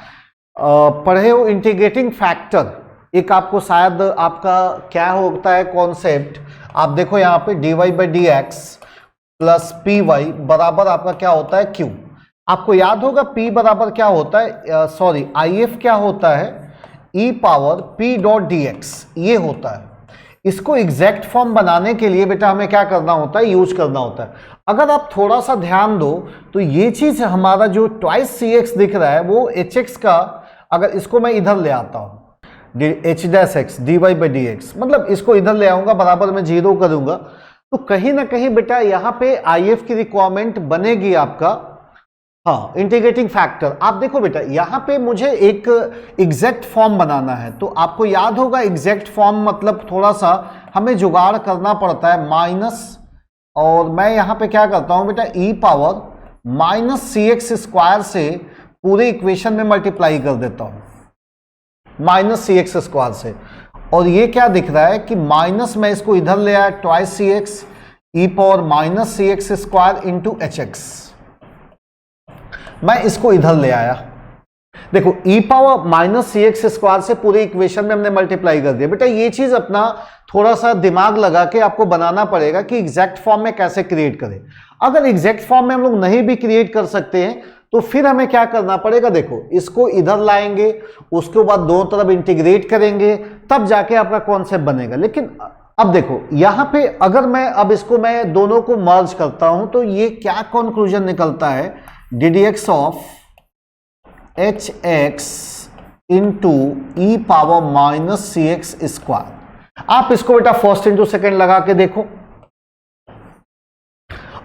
पढ़े हो इंटीग्रेटिंग फैक्टर, एक आपको शायद आपका क्या होता है कॉन्सेप्ट, आप देखो यहाँ पे dy by D X plus P Y बराबर आपका क्या होता है, q। आपको याद होगा p बराबर क्या होता है, सॉरी if क्या होता है, e power p dot D x, ये होता है। इसको एग्जैक्ट फॉर्म बनाने के लिए बेटा हमें क्या करना होता है, यूज करना होता है। अगर आप थोड़ा सा ध्यान दो तो ये चीज हमारा जो ट्वाइस सी एक्स दिख रहा है वो एच एक्स का, अगर इसको मैं इधर ले आता हूं H dash X D Y by D X, मतलब इसको इधर ले आऊंगा, बराबर में 0 करूंगा, तो कहीं ना कहीं बेटा यहाँ पे आई एफ की रिक्वायरमेंट बनेगी आपका, हाँ, इंटीग्रेटिंग फैक्टर। आप देखो बेटा यहाँ पे मुझे एक एग्जैक्ट फॉर्म बनाना है, तो आपको याद होगा एग्जैक्ट फॉर्म मतलब थोड़ा सा हमें जुगाड़ करना पड़ता है, माइनस, और मैं यहाँ पे क्या करता हूँ बेटा, ई पावर माइनस सी एक्स स्क्वायर से पूरे इक्वेशन में मल्टीप्लाई कर देता हूँ, माइनस सी एक्स स्क्वायर से, और ये क्या दिख रहा है कि माइनस में इसको इधर ले आया, ट्वाइस सी एक्स ई पावर माइनस सी x square into h x, मैं इसको इधर ले आया। देखो ई पावर माइनस सी एक्स स्क्वायर से पूरे इक्वेशन में हमने मल्टीप्लाई कर दिया। बेटा ये चीज अपना थोड़ा सा दिमाग लगा के आपको बनाना पड़ेगा कि एग्जैक्ट फॉर्म में कैसे क्रिएट करें। अगर एग्जैक्ट फॉर्म में हम लोग नहीं भी क्रिएट कर सकते हैं तो फिर हमें क्या करना पड़ेगा, देखो इसको इधर लाएंगे, उसके बाद दोनों तरफ इंटीग्रेट करेंगे, तब जाके आपका कॉन्सेप्ट बनेगा। लेकिन अब देखो यहां पे अगर मैं अब इसको मैं दोनों को मर्ज करता हूं तो ये क्या कंक्लूजन निकलता है, D D x of H X into E power minus C x square. आप इसको बेटा फर्स्ट इंटू सेकेंड लगा के देखो।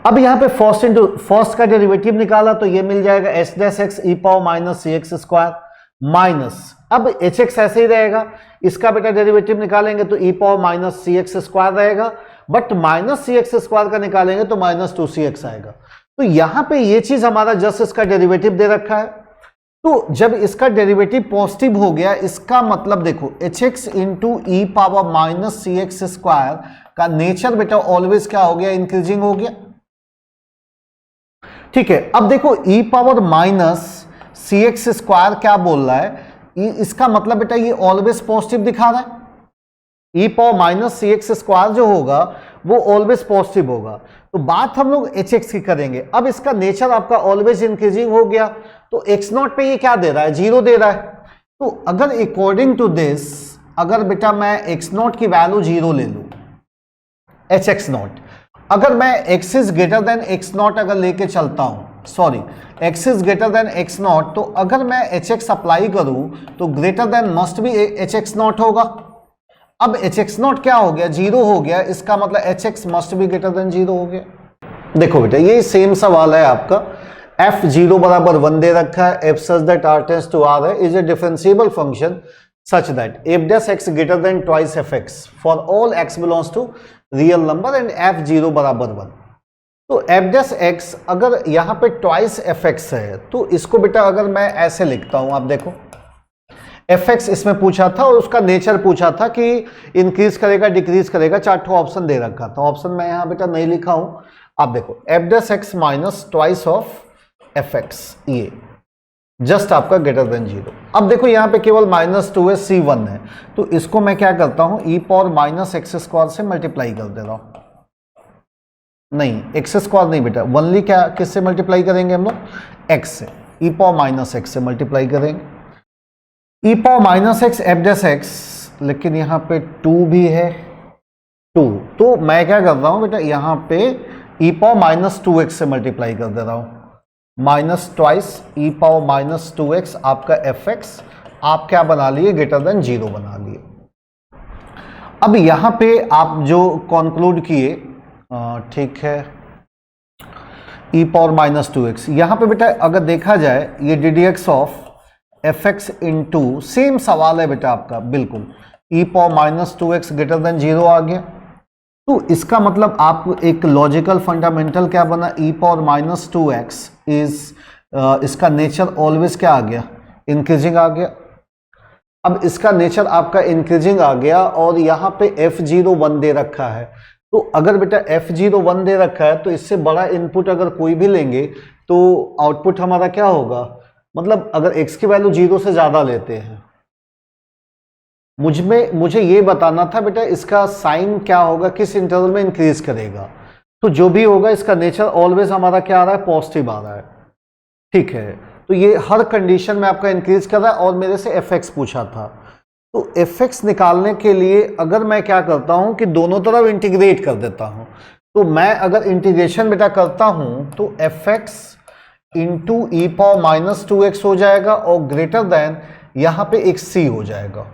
अब यहां पे फर्स्ट का डेरिवेटिव निकाला तो ये मिल जाएगा एच डैश एक्स ई पावर माइनस सी एक्स स्क्वायर माइनस, अब एच एक्स ऐसे ही रहेगा, इसका बेटा डेरिवेटिव निकालेंगे तो ई पावर माइनस सी एक्स स्क्वायर रहेगा, but minus C x square का निकालेंगे तो माइनस 2cx आएगा। तो यहां पे ये चीज हमारा जस्ट इसका डेरिवेटिव दे रखा है, तो जब इसका डेरिवेटिव पॉजिटिव हो गया इसका मतलब देखो एच एक्स इंटू ई पावर माइनस सी एक्स स्क्वायर का नेचर बेटा ऑलवेज क्या हो गया, इंक्रीजिंग हो गया। ठीक है, अब देखो ई पावर माइनस सी एक्स स्क्वायर क्या बोल रहा है, इसका मतलब बेटा ये ऑलवेज पॉजिटिव दिखा रहा है। ई पावर माइनस सी एक्स स्क्वायर जो होगा वो ऑलवेज पॉजिटिव होगा, तो बात हम लोग एच एक्स की करेंगे। अब इसका नेचर आपका ऑलवेज इंक्रीजिंग हो गया, तो एक्स नॉट पे ये क्या दे रहा है, 0 दे रहा है। तो अगर अकॉर्डिंग टू दिस, अगर बेटा मैं एक्स नॉट की वैल्यू 0 ले लूं, एच एक्स नॉट। अगर मैं x is greater than X not अगर लेके चलता हूं, sorry x is greater than X not, तो अगर मैं एच एक्स अप्लाई करूं तो ग्रेटर देन मस्ट भी एच एक्स नॉट होगा। अब एच एक्स नॉट क्या हो गया, जीरो हो गया, इसका मतलब एच एक्स मस्ट भी ग्रेटर देन जीरो हो गया। देखो बेटा ये सेम सवाल है आपका, एफ जीरो बराबर 1 दे रखा है, f such that R tends to R है, is a differentiable function such that f dash x greater than twice fx for all x belongs to real number and f zero बराबर 1। तो f dash x अगर यहाँ पे twice fx है तो इसको बेटा अगर मैं ऐसे लिखता हूं, आप देखो fx इसमें पूछा था और उसका नेचर पूछा था कि इंक्रीज करेगा डिक्रीज करेगा, 4 ऑप्शन दे रखा था। ऑप्शन मैं यहाँ बेटा नहीं लिखा हूं, आप देखो f dash x minus twice of fx, ये जस्ट आपका ग्रेटर देन जीरो। अब देखो यहाँ पे केवल -2 है, c1 है, तो इसको मैं क्या करता हूं e power minus x square से मल्टीप्लाई कर दे रहा हूं। नहीं एक्स स्क्वायर नहीं बेटा, ओनली क्या किससे मल्टीप्लाई करेंगे हम लोग, x से, e पावर माइनस एक्स से मल्टीप्लाई करेंगे। e power minus x F dash x, लेकिन यहाँ पे 2 भी है 2, तो मैं क्या कर रहा हूं बेटा यहाँ पे e पावर माइनस 2x से मल्टीप्लाई कर दे रहा हूं, माइनस ट्वाइस ई पावर माइनस 2x आपका fx, आप क्या बना लिए, ग्रेटर देन जीरो बना लिए। अब यहां पे आप जो कंक्लूड किए, ठीक है, ई पावर माइनस 2x, यहां पे बेटा अगर देखा जाए ये ddx of fx into, same सवाल है बेटा आपका बिल्कुल, e power minus 2x greater than zero आ गया, तो इसका मतलब आप एक लॉजिकल फंडामेंटल क्या बना, e power minus 2x is, इसका नेचर ऑलवेज क्या आ गया, इंक्रीजिंग आ गया। अब इसका नेचर आपका इंक्रीजिंग आ गया और यहाँ पे f0 1 दे रखा है, तो अगर बेटा f0 1 दे रखा है तो इससे बड़ा इनपुट अगर कोई भी लेंगे तो आउटपुट हमारा क्या होगा, मतलब अगर x की वैल्यू 0 से ज़्यादा लेते हैं, मुझे ये बताना था बेटा इसका साइन क्या होगा, किस इंटरवल में इंक्रीज करेगा, तो जो भी होगा इसका नेचर ऑलवेज हमारा क्या आ रहा है, पॉजिटिव आ रहा है, ठीक है। तो ये हर कंडीशन में आपका इंक्रीज कर रहा है और मेरे से fx पूछा था, तो fx निकालने के लिए अगर मैं क्या करता हूं कि दोनों तरफ इंटीग्रेट कर देता हूं, तो मैं अगर इंटीग्रेशन बेटा करता हूं तो fx इंटू ई पावर माइनस 2x हो जाएगा और ग्रेटर देन यहां पे एक c हो जाएगा,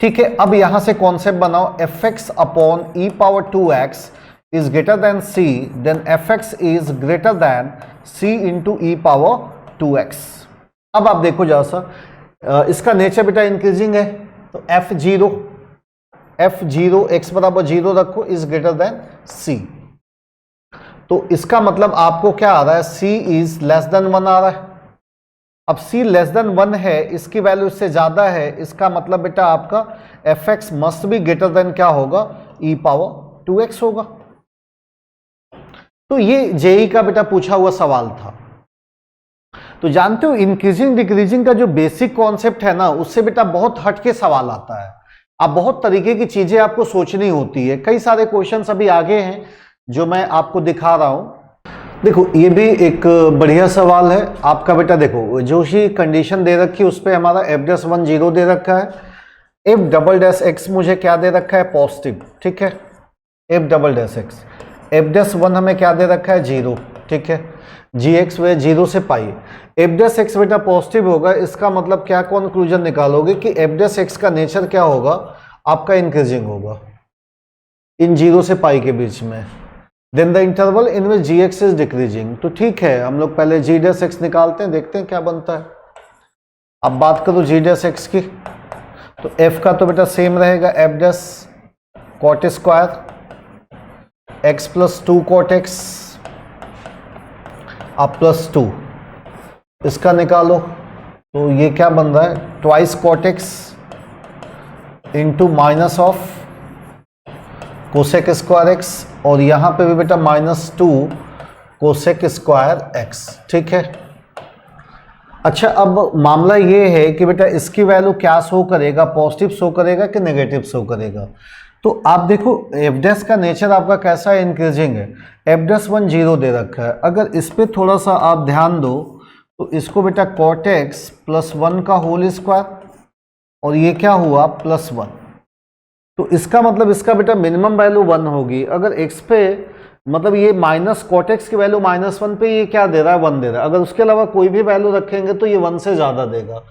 ठीक है। अब यहां से कॉन्सेप्ट बनाओ, fx upon E power 2x is greater than c, then fx is greater than c into E power 2x। अब आप देखो जरा सा, इसका नेचर बेटा इंक्रीजिंग है, तो f0 x बराबर 0 रखो इज ग्रेटर देन c, तो इसका मतलब आपको क्या आ रहा है, c इज लेस देन 1 आ रहा है। अब c लेस देन 1 है, इसकी वैल्यू इससे ज्यादा है, इसका मतलब बेटा आपका fx must be greater than क्या होगा, e पावर 2x होगा। तो ये जेई का बेटा पूछा हुआ सवाल था। तो जानते हो इंक्रीजिंग डिक्रीजिंग का जो बेसिक कॉन्सेप्ट है ना, उससे बेटा बहुत हटके सवाल आता है। अब बहुत तरीके की चीजें आपको सोचनी होती है, कई सारे क्वेश्चंस अभी आगे हैं जो मैं आपको दिखा रहा हूं। देखो ये भी एक बढ़िया सवाल है आपका बेटा, देखो जो ही कंडीशन दे रखी है उस पर हमारा f डैश 1 0 दे रखा है, f डबल डैश x मुझे क्या दे रखा है, पॉजिटिव, ठीक है, f double dash x, f dash 1 हमें क्या दे रखा है, 0, ठीक है, gx वे 0 से पाई, f डैश x बेटा पॉजिटिव होगा, इसका मतलब क्या कंक्लूजन निकालोगे कि f डैश x का नेचर क्या होगा, आपका इंक्रीजिंग होगा इन 0 से पाई के बीच में, then the interval in which gx is decreasing. तो ठीक है, हम लोग पहले g डैश x निकालते हैं, देखते हैं क्या बनता है। अब बात करो g डैश x की, तो f का तो बेटा सेम रहेगा, f dash cot square x plus 2 cot x अब प्लस 2, इसका निकालो तो ये क्या बन रहा है, twice cot x into minus of cosec square x, और यहां पे भी बेटा -2 कोसेक स्क्वायर x, ठीक है। अच्छा अब मामला ये है कि बेटा इसकी वैल्यू क्या शो करेगा, पॉजिटिव शो करेगा कि नेगेटिव शो करेगा। तो आप देखो f डैश का नेचर आपका कैसा है, इंक्रीजिंग है, f डैश 1 0 दे रखा है। अगर इस पे थोड़ा सा आप ध्यान दो तो इसको बेटा कॉट x प्लस 1 का होल स्क्वायर और ये क्या हुआ +1, तो इसका मतलब इसका बेटा मिनिमम वैल्यू 1 होगी। अगर x पे मतलब ये माइनस कॉट एक्स की वैल्यू -1 पे ये क्या दे रहा है, 1 दे रहा है। अगर उसके अलावा कोई भी वैल्यू रखेंगे तो ये 1 से ज़्यादा देगा।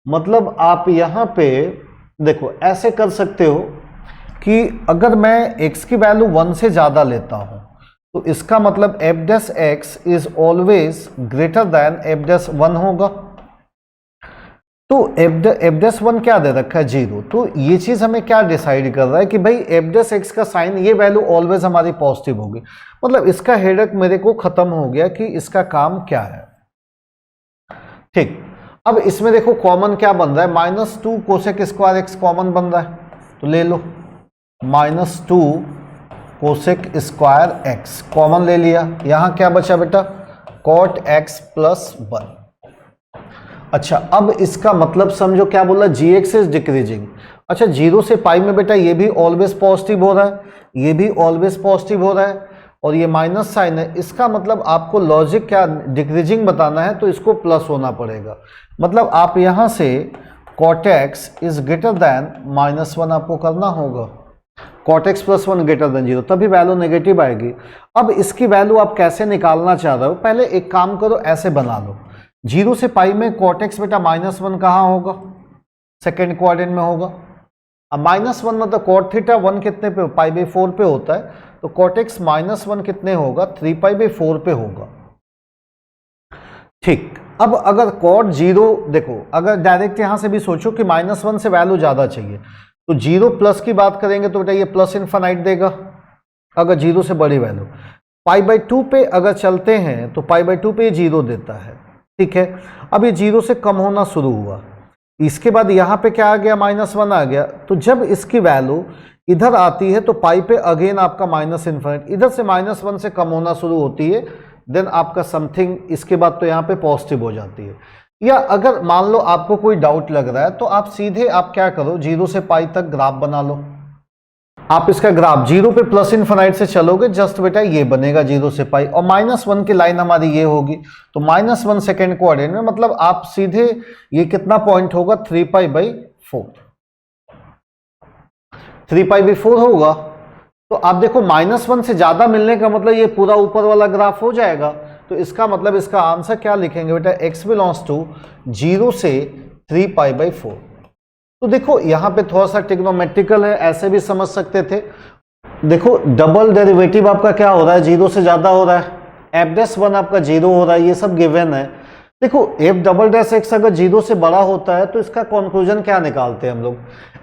मतलब आप यहाँ पे देखो ऐसे कर सकते हो कि अगर मैं x की वैल्यू 1 से ज़्यादा लेता हूँ तो इसका मतलब F dash X is always greater than F dash 1 होगा। तो एफ डैश 1 क्या दे रखा है, 0। तो ये चीज़ हमें क्या डिसाइड कर रहा है कि भाई एफ डैश एक्स का साइन ये वैल्यू ऑलवेज हमारी पॉजिटिव होगी। मतलब इसका हेडक मेरे को खत्म हो गया कि इसका काम क्या है। ठीक, अब इसमें देखो कॉमन क्या बन रहा है, -2 कोसेक स्क्वायर एक्स कॉमन बन रहा है, तो ले लो -2 कोसेक स्क्वायर एक्स कॉमन ले लिया। यहां क्या बचा बेटा, कॉट एक्स प्लस 1। अच्छा, अब इसका मतलब समझो क्या बोला, जी एक्स इज डिक्रीजिंग। अच्छा, 0 से पाई में बेटा ये भी ऑलवेज पॉजिटिव हो रहा है, ये भी ऑलवेज पॉजिटिव हो रहा है, और ये माइनस साइन है। इसका मतलब आपको लॉजिक क्या, डिक्रीजिंग बताना है तो इसको प्लस होना पड़ेगा। मतलब आप यहां से cot X is greater than -1 आपको करना होगा, cot X plus 1 greater than 0, तभी वैल्यू नेगेटिव आएगी। अब इसकी वैल्यू आप कैसे निकालना चाह रहे हो, पहले एक काम करो, ऐसे बना लो, 0 से पाई में कॉट एक्स बेटा -1 कहाँ होगा, सेकेंड क्वाड्रेंट में होगा। अब -1 मतलब कॉट थीटा 1 कितने पे, π/4 पे होता है, तो कॉट एक्स -1 कितने होगा, 3π/4 पे होगा। ठीक, अब अगर कॉट 0 देखो, अगर डायरेक्ट यहां से भी सोचो कि -1 से वैल्यू ज्यादा चाहिए, तो 0 प्लस की बात करेंगे तो बेटा ये प्लस इनफाइनाइट देगा अगर 0 से बड़ी वैल्यू। π/2 पे अगर चलते हैं तो π/2 पे 0 देता है। ठीक है, अब ये 0 से कम होना शुरू हुआ, इसके बाद यहाँ पे क्या आ गया, -1 आ गया। तो जब इसकी वैल्यू इधर आती है तो पाई पे अगेन आपका माइनस इन्फिनिट, इधर से -1 से कम होना शुरू होती है, देन आपका समथिंग इसके बाद तो यहाँ पे पॉजिटिव हो जाती है। या अगर मान लो आपको कोई डाउट लग रहा है तो आप सीधे आप क्या करो, 0 से पाई तक ग्राफ बना लो। आप इसका ग्राफ 0 पे प्लस इन्फिनिट से चलोगे, जस्ट बेटा ये बनेगा 0 से पाई, और -1 की लाइन हमारी ये होगी, तो -1 सेकेंड क्वाड्रेंट में, मतलब आप सीधे ये कितना पॉइंट होगा, 3π/4, 3π/4 होगा। तो आप देखो -1 से ज्यादा मिलने का मतलब ये पूरा ऊपर वाला ग्राफ हो जाएगा। तो इसका मतलब इसका आंसर क्या लिखेंगे बेटा, x बिलोंग्स टू 0 से 3π/4। तो देखो यहाँ पे थोड़ा सा ट्रिग्नोमेट्रिकल है, ऐसे भी समझ सकते थे। देखो डबल डेरिवेटिव आपका क्या हो रहा है, 0 से ज्यादा हो रहा है, f'1 आपका 0 हो रहा है, ये सब गिवन है। देखो f'(x) अगर 0 से बड़ा होता है तो इसका कंक्लूजन क्या निकालते हैं हम लोग,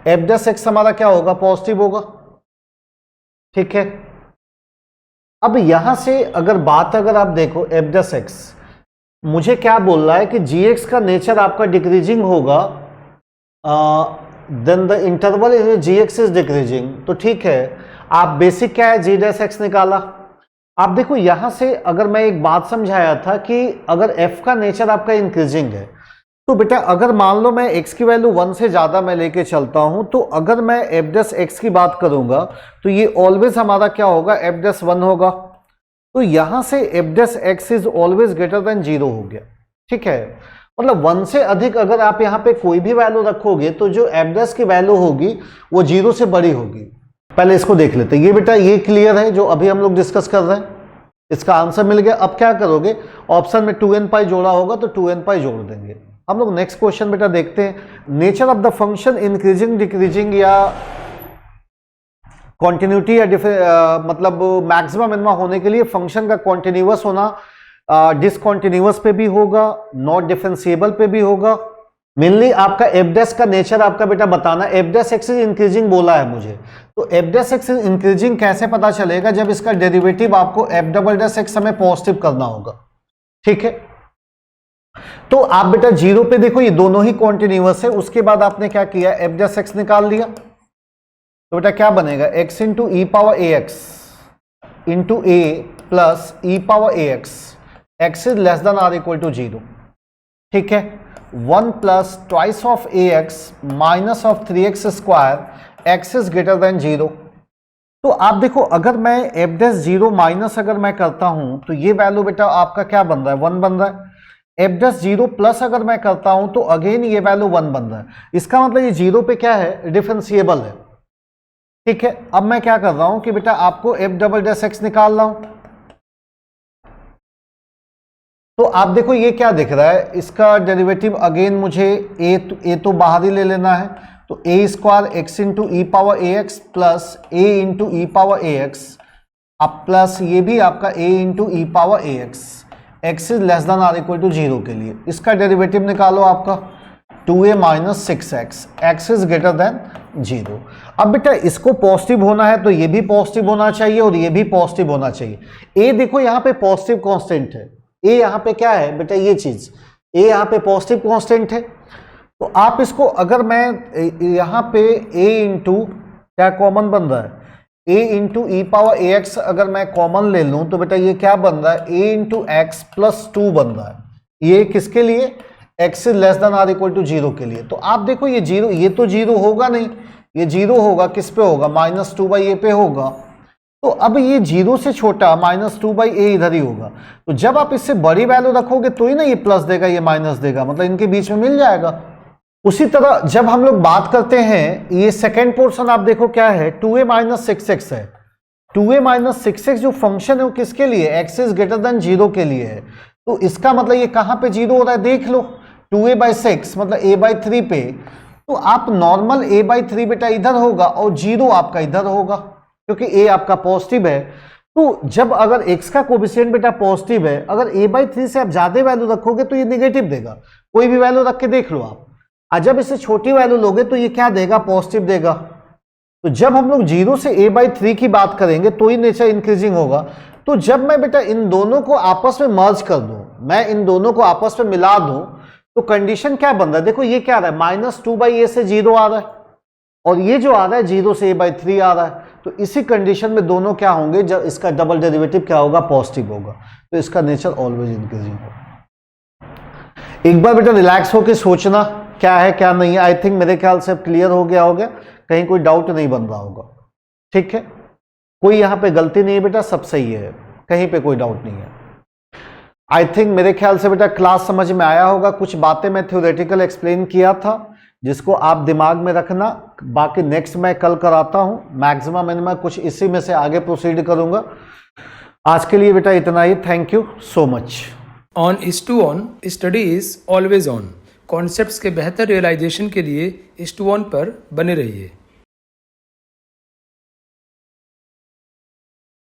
f'(x) हमारा क्या होगा, पॉजिटिव होगा। ठीक है, अब यहां से अगर आप देखो f'(x) मुझे क्या बोल रहा है कि gx का नेचर आपका डिक्रीजिंग होगा, then the interval in gx is decreasing. तो ठीक है, आप बेसिक क्या है g'(x) निकाला। आप देखो यहां से अगर मैं एक बात समझाया था कि अगर f का नेचर आपका इंक्रीजिंग है, तो बेटा अगर मान लो मैं x की वैल्यू 1 से ज्यादा मैं लेके चलता हूं, तो अगर मैं f'(x) की बात करूंगा तो ये ऑलवेज हमारा क्या होगा, f'(1) होगा। तो यहां से f'(x) is always greater than 0 हो गया। ठीक है, मतलब 1 से अधिक अगर आप यहाँ पे कोई भी वैल्यू रखोगे तो जो f' की वैल्यू होगी वो 0 से बड़ी होगी। पहले इसको देख लेते हैं, ये बेटा ये क्लियर है जो अभी हम लोग डिस्कस कर रहे हैं, इसका आंसर मिल गया। अब क्या करोगे, ऑप्शन में 2nπ जोड़ा होगा तो 2nπ जोड़ देंगे। हम लोग नेक्स्ट क्वेश्चन बेटा देखते हैं, nature of the function increasing decreasing या कॉन्टिन्यूटी या मतलब मैक्सिमम मिनिमम होने के लिए फंक्शन का कॉन्टिन्यूअस होना डिसकॉन्टिन्यूअस पे भी होगा, नॉट डिफरेंशिएबल पे भी होगा। मेनली आपका f' का नेचर आपका बेटा बताना, f'(x) इज इंक्रीजिंग बोला है मुझे, तो f'(x) इज इंक्रीजिंग कैसे पता चलेगा, जब इसका डेरिवेटिव आपको f'(x) हमें पॉजिटिव करना होगा। ठीक है, तो आप बेटा 0 पे देखो ये दोनों ही कॉन्टिन्यूअस है, उसके बाद आपने क्या किया, f'(x) निकाल लिया, तो बेटा क्या बनेगा, x into E power ax into a plus E power ax, x is less than or equal to 0। ठीक है, 1 plus twice of ax minus of 3x square, x is greater than 0। तो आप देखो अगर मैं f'(0) माइनस अगर मैं करता हूं तो ये वैल्यू बेटा आपका क्या बन रहा है, 1 बन रहा है। f'(0) प्लस अगर मैं करता हूं तो अगेन ये वैल्यू 1 बन रहा है। इसका मतलब ये 0 पे क्या है, डिफरेंशिएबल है। ठीक है, अब मैं क्या कर रहा हूं कि बेटा आपको एफ डबल डैश एक्स निकाल रहा हूं। तो आप देखो ये क्या दिख रहा है, इसका डेरिवेटिव अगेन मुझे ए तो बाहर ही ले लेना है, तो a square x into E power a x plus a into E power a x, अब प्लस ये भी आपका a into E power a x, x is less than or equal to 0 के लिए। इसका डेरिवेटिव निकालो आपका 2a minus 6x, x is greater than 0। अब बेटा इसको पॉजिटिव होना है तो ये भी पॉजिटिव होना चाहिए और ये भी पॉजिटिव होना चाहिए। ए देखो यहाँ पे पॉजिटिव कांस्टेंट है, ए यहाँ पे क्या है बेटा, ये चीज ए यहाँ पे पॉजिटिव कांस्टेंट है। तो आप इसको अगर मैं यहाँ पे ए इंटू क्या कॉमन बन रहा है, ए into E power a x अगर मैं कॉमन ले लूं तो बेटा ये क्या बन रहा है, ए इंटू एक्स प्लस 2 बन रहा है। ये किसके लिए, X is less than or equal to 0 के लिए। तो आप देखो ये 0, ये तो 0 होगा नहीं, ये 0 होगा किस पे होगा, माइनस 2/a पे होगा। तो अब ये 0 से छोटा माइनस 2/a इधर ही होगा। तो जब आप इससे बड़ी वैल्यू रखोगे तो ही ना ये प्लस देगा ये माइनस देगा, मतलब इनके बीच में मिल जाएगा। उसी तरह जब हम लोग बात करते हैं, ये सेकेंड पोर्शन आप देखो क्या है, 2a माइनस 6x है। 2a माइनस 6x जो फंक्शन है वो किसके लिए, एक्स इज ग्रेटर देन 0 के लिए है। तो इसका मतलब ये कहां पे 0 हो रहा है, देख लो 2a/6 मतलब a/3 पे। तो आप नॉर्मल a/3 बेटा इधर होगा और 0 आपका इधर होगा, क्योंकि a आपका पॉजिटिव है। तो जब अगर x का कोएफिशिएंट बेटा पॉजिटिव है, अगर a/3 से आप ज्यादा वैल्यू रखोगे तो ये निगेटिव देगा। कोई भी वैल्यू रख के देख लो आप, और जब इससे छोटी वैल्यू लोगे तो ये क्या देगा, पॉजिटिव देगा। तो जब हम लोग 0 से a/3 की बात करेंगे तो ही नेचर इंक्रीजिंग होगा। तो जब मैं बेटा इन दोनों को आपस में मर्ज कर दूं, मैं इन दोनों को आपस में मिला दूं, तो कंडीशन क्या बन रहा है, देखो ये क्या आ रहा है, माइनस 2/a से 0 आ रहा है, और ये जो आ रहा है 0 से a/3 आ रहा है। तो इसी कंडीशन में दोनों क्या होंगे, जब इसका डबल डेरिवेटिव क्या होगा, पॉजिटिव होगा। तो इसका नेचर ऑलवेज इंक्रीजिंग होगा। एक बार बेटा रिलैक्स होकर सोचना क्या है क्या नहीं है। आई थिंक मेरे ख्याल से अब क्लियर हो गया होगा, कहीं कोई डाउट नहीं बन रहा होगा। ठीक है, कोई यहाँ पे गलती नहीं है बेटा, सब सही है, कहीं पे कोई डाउट नहीं है। आई थिंक मेरे ख्याल से बेटा क्लास समझ में आया होगा। कुछ बातें मैं थ्योरेटिकल एक्सप्लेन किया था जिसको आप दिमाग में रखना, बाकी नेक्स्ट मैं कल कराता हूँ मैक्सिमम मिनिमम, कुछ इसी में से आगे प्रोसीड करूंगा। आज के लिए बेटा इतना ही, thank you so much. On IS2ON study is always on. Concepts के बेहतर रियलाइजेशन के लिए IS2ON पर बने रहिए।